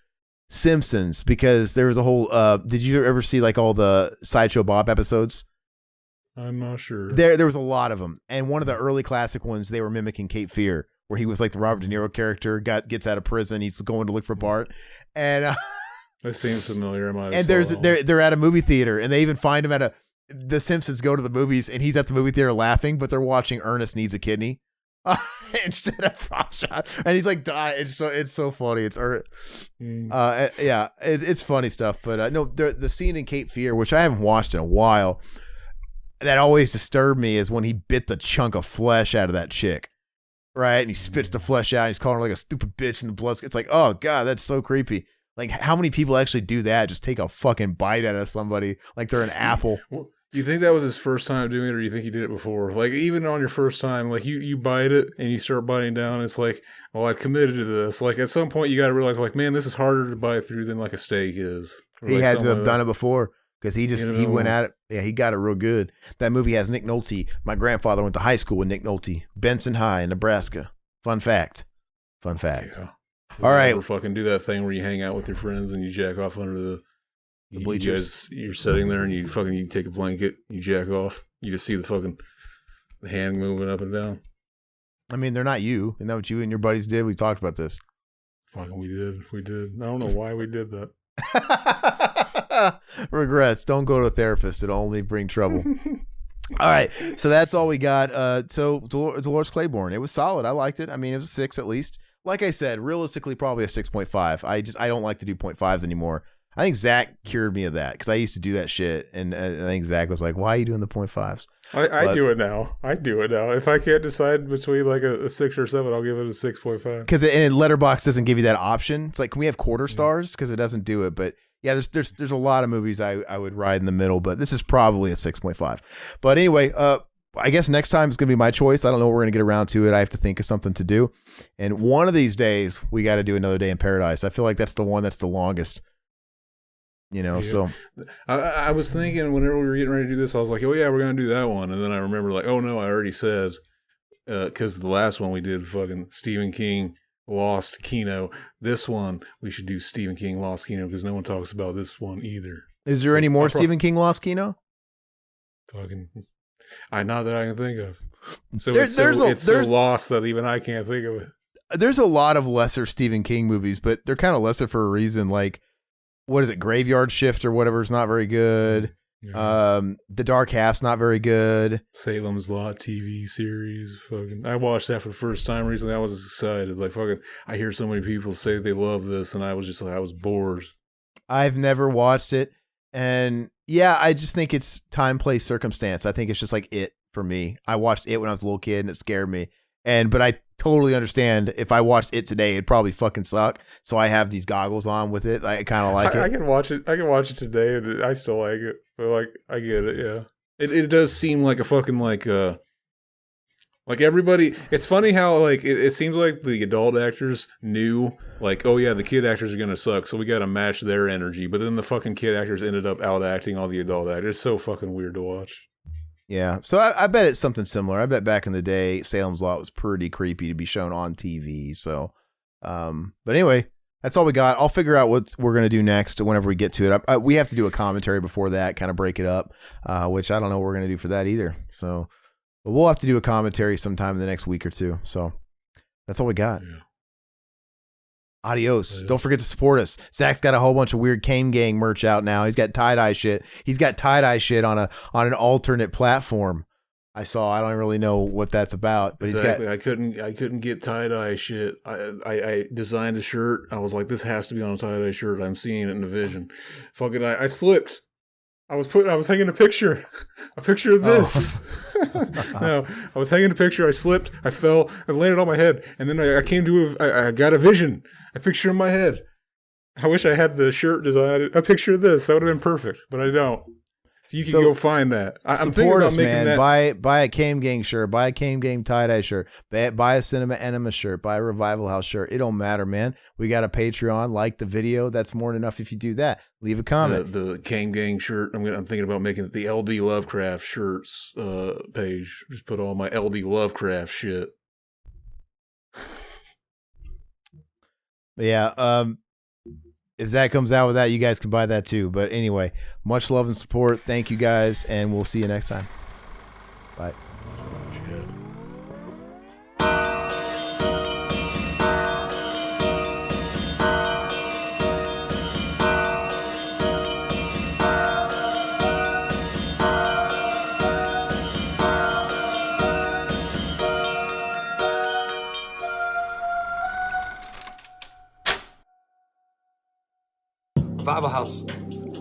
Speaker 2: Simpsons because there was a whole. Did you ever see like all the Sideshow Bob episodes?
Speaker 1: I'm not sure.
Speaker 2: There was a lot of them, and one of the early classic ones they were mimicking Cape Fear, where he was like the Robert De Niro character, gets out of prison, he's going to look for Bart, and.
Speaker 1: That seems familiar.
Speaker 2: And they're at a movie theater, and they even find him at the Simpsons go to the movies, and he's at the movie theater laughing, but they're watching Ernest Needs a Kidney instead of Prop Shot, and he's like, die. It's so funny. It's yeah, it's funny stuff. But no, the scene in Cape Fear, which I haven't watched in a while, that always disturbed me is when he bit the chunk of flesh out of that chick, right? And he spits the flesh out, and he's calling her like a stupid bitch, and the blood. It's like, oh god, that's so creepy. Like, how many people actually do that? Just take a fucking bite out of somebody like they're an apple.
Speaker 1: Well, do you think that was his first time doing it, or do you think he did it before? Like, even on your first time, like, you bite it and you start biting down, it's like, well, I've committed to this. Like, at some point, you got to realize, like, man, this is harder to bite through than, like, a steak is. Or
Speaker 2: he
Speaker 1: like
Speaker 2: had to have done it before because he went at it. Yeah, he got it real good. That movie has Nick Nolte. My grandfather went to high school with Nick Nolte. Benson High in Nebraska. Fun fact.
Speaker 1: Yeah.
Speaker 2: All right.
Speaker 1: Ever fucking do that thing where you hang out with your friends and you jack off under the bleachers. You're sitting there and you take a blanket, you jack off. You just see the hand moving up and down.
Speaker 2: I mean, they're not you. Isn't that what you and your buddies did? We talked about this.
Speaker 1: Fucking we did. I don't know why we did that.
Speaker 2: Regrets. Don't go to a therapist. It'll only bring trouble. All right. So that's all we got. So Dolores Claiborne. It was solid. I liked it. I mean, it was a 6 at least. Like I said, realistically, probably a 6.5. I don't like to do 0.5s anymore. I think Zach cured me of that because I used to do that shit, and I think Zach was like, "Why are you doing the 0.5s?"
Speaker 1: I do it now. If I can't decide between like a 6 or 7, I'll give it a 6.5.
Speaker 2: Because Letterboxd doesn't give you that option. It's like, can we have quarter stars? Because it doesn't do it. But yeah, there's a lot of movies I would ride in the middle, but this is probably a 6.5. But anyway, I guess next time is going to be my choice. I don't know when we're going to get around to it. I have to think of something to do. And one of these days, we got to do Another Day in Paradise. I feel like that's the one that's the longest. So
Speaker 1: I was thinking whenever we were getting ready to do this, I was like, oh yeah, we're going to do that one. And then I remember like, oh no, I already said, because the last one we did fucking Stephen King Lost Kino. This one, we should do Stephen King Lost Kino because no one talks about this one either.
Speaker 2: Is there any more Stephen King Lost Kino?
Speaker 1: Fucking, not that I can think of. So
Speaker 2: there's
Speaker 1: so lost that even I can't think of it.
Speaker 2: There's a lot of lesser Stephen King movies, but they're kind of lesser for a reason. Like, what is it? Graveyard Shift or whatever is not very good.
Speaker 1: Yeah.
Speaker 2: The Dark Half's not very good.
Speaker 1: Salem's Lot TV series. Fucking, I watched that for the first time recently. I was excited. Like, fucking, I hear so many people say they love this, and I was just like, I was bored.
Speaker 2: I've never watched it. And yeah, I just think it's time, place, circumstance. I think it's just like It for me. I watched It when I was a little kid and it scared me. But I totally understand if I watched It today, it'd probably fucking suck. So I have these goggles on with it. I kind of like it.
Speaker 1: I can watch it. I can watch it today, and I still like it. But like, I get it. Yeah, it does seem like a fucking like everybody. It's funny how like it seems like the adult actors knew like, oh yeah, the kid actors are gonna suck, so we got to match their energy. But then the fucking kid actors ended up out acting all the adult actors. It's so fucking weird to watch.
Speaker 2: Yeah, so I bet it's something similar. I bet back in the day, Salem's Lot was pretty creepy to be shown on TV. So, but anyway, that's all we got. I'll figure out what we're going to do next whenever we get to it. We have to do a commentary before that, kind of break it up, which I don't know what we're going to do for that either. So, but we'll have to do a commentary sometime in the next week or two. So that's all we got.
Speaker 1: Yeah.
Speaker 2: Adios. Don't forget to support us. Zach's got a whole bunch of weird Kane Gang merch out now. He's got tie-dye shit. He's got tie-dye shit on an alternate platform. I don't really know what that's about, but
Speaker 1: exactly. I couldn't get tie-dye shit. I designed a shirt. I was like, this has to be on a tie-dye shirt. I'm seeing it in the vision. Fucking I slipped. I was hanging a picture of this. No, I was hanging a picture. I slipped. I fell. I landed on my head, and then I came to I got a vision, a picture in my head. I wish I had the shirt designed. A picture of this. That would have been perfect, but I don't. So you can go find that. I'm thinking about
Speaker 2: us,
Speaker 1: making
Speaker 2: man.
Speaker 1: that.
Speaker 2: Buy a Cam Gang shirt. Buy a Cam Gang tie-dye shirt. Buy a Cinema Enema shirt. Buy a Revival House shirt. It don't matter, man. We got a Patreon. Like the video. That's more than enough if you do that. Leave a comment.
Speaker 1: The Cam Gang shirt. I'm thinking about making it the LD Lovecraft shirts page. Just put all my LD Lovecraft shit.
Speaker 2: Yeah. If Zach comes out with that, you guys can buy that too. But anyway, much love and support. Thank you guys, and we'll see you next time. Bye.
Speaker 5: Revival House.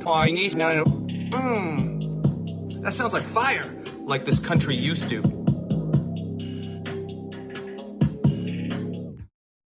Speaker 5: Oh, you need no. That sounds like fire. Like this country used to.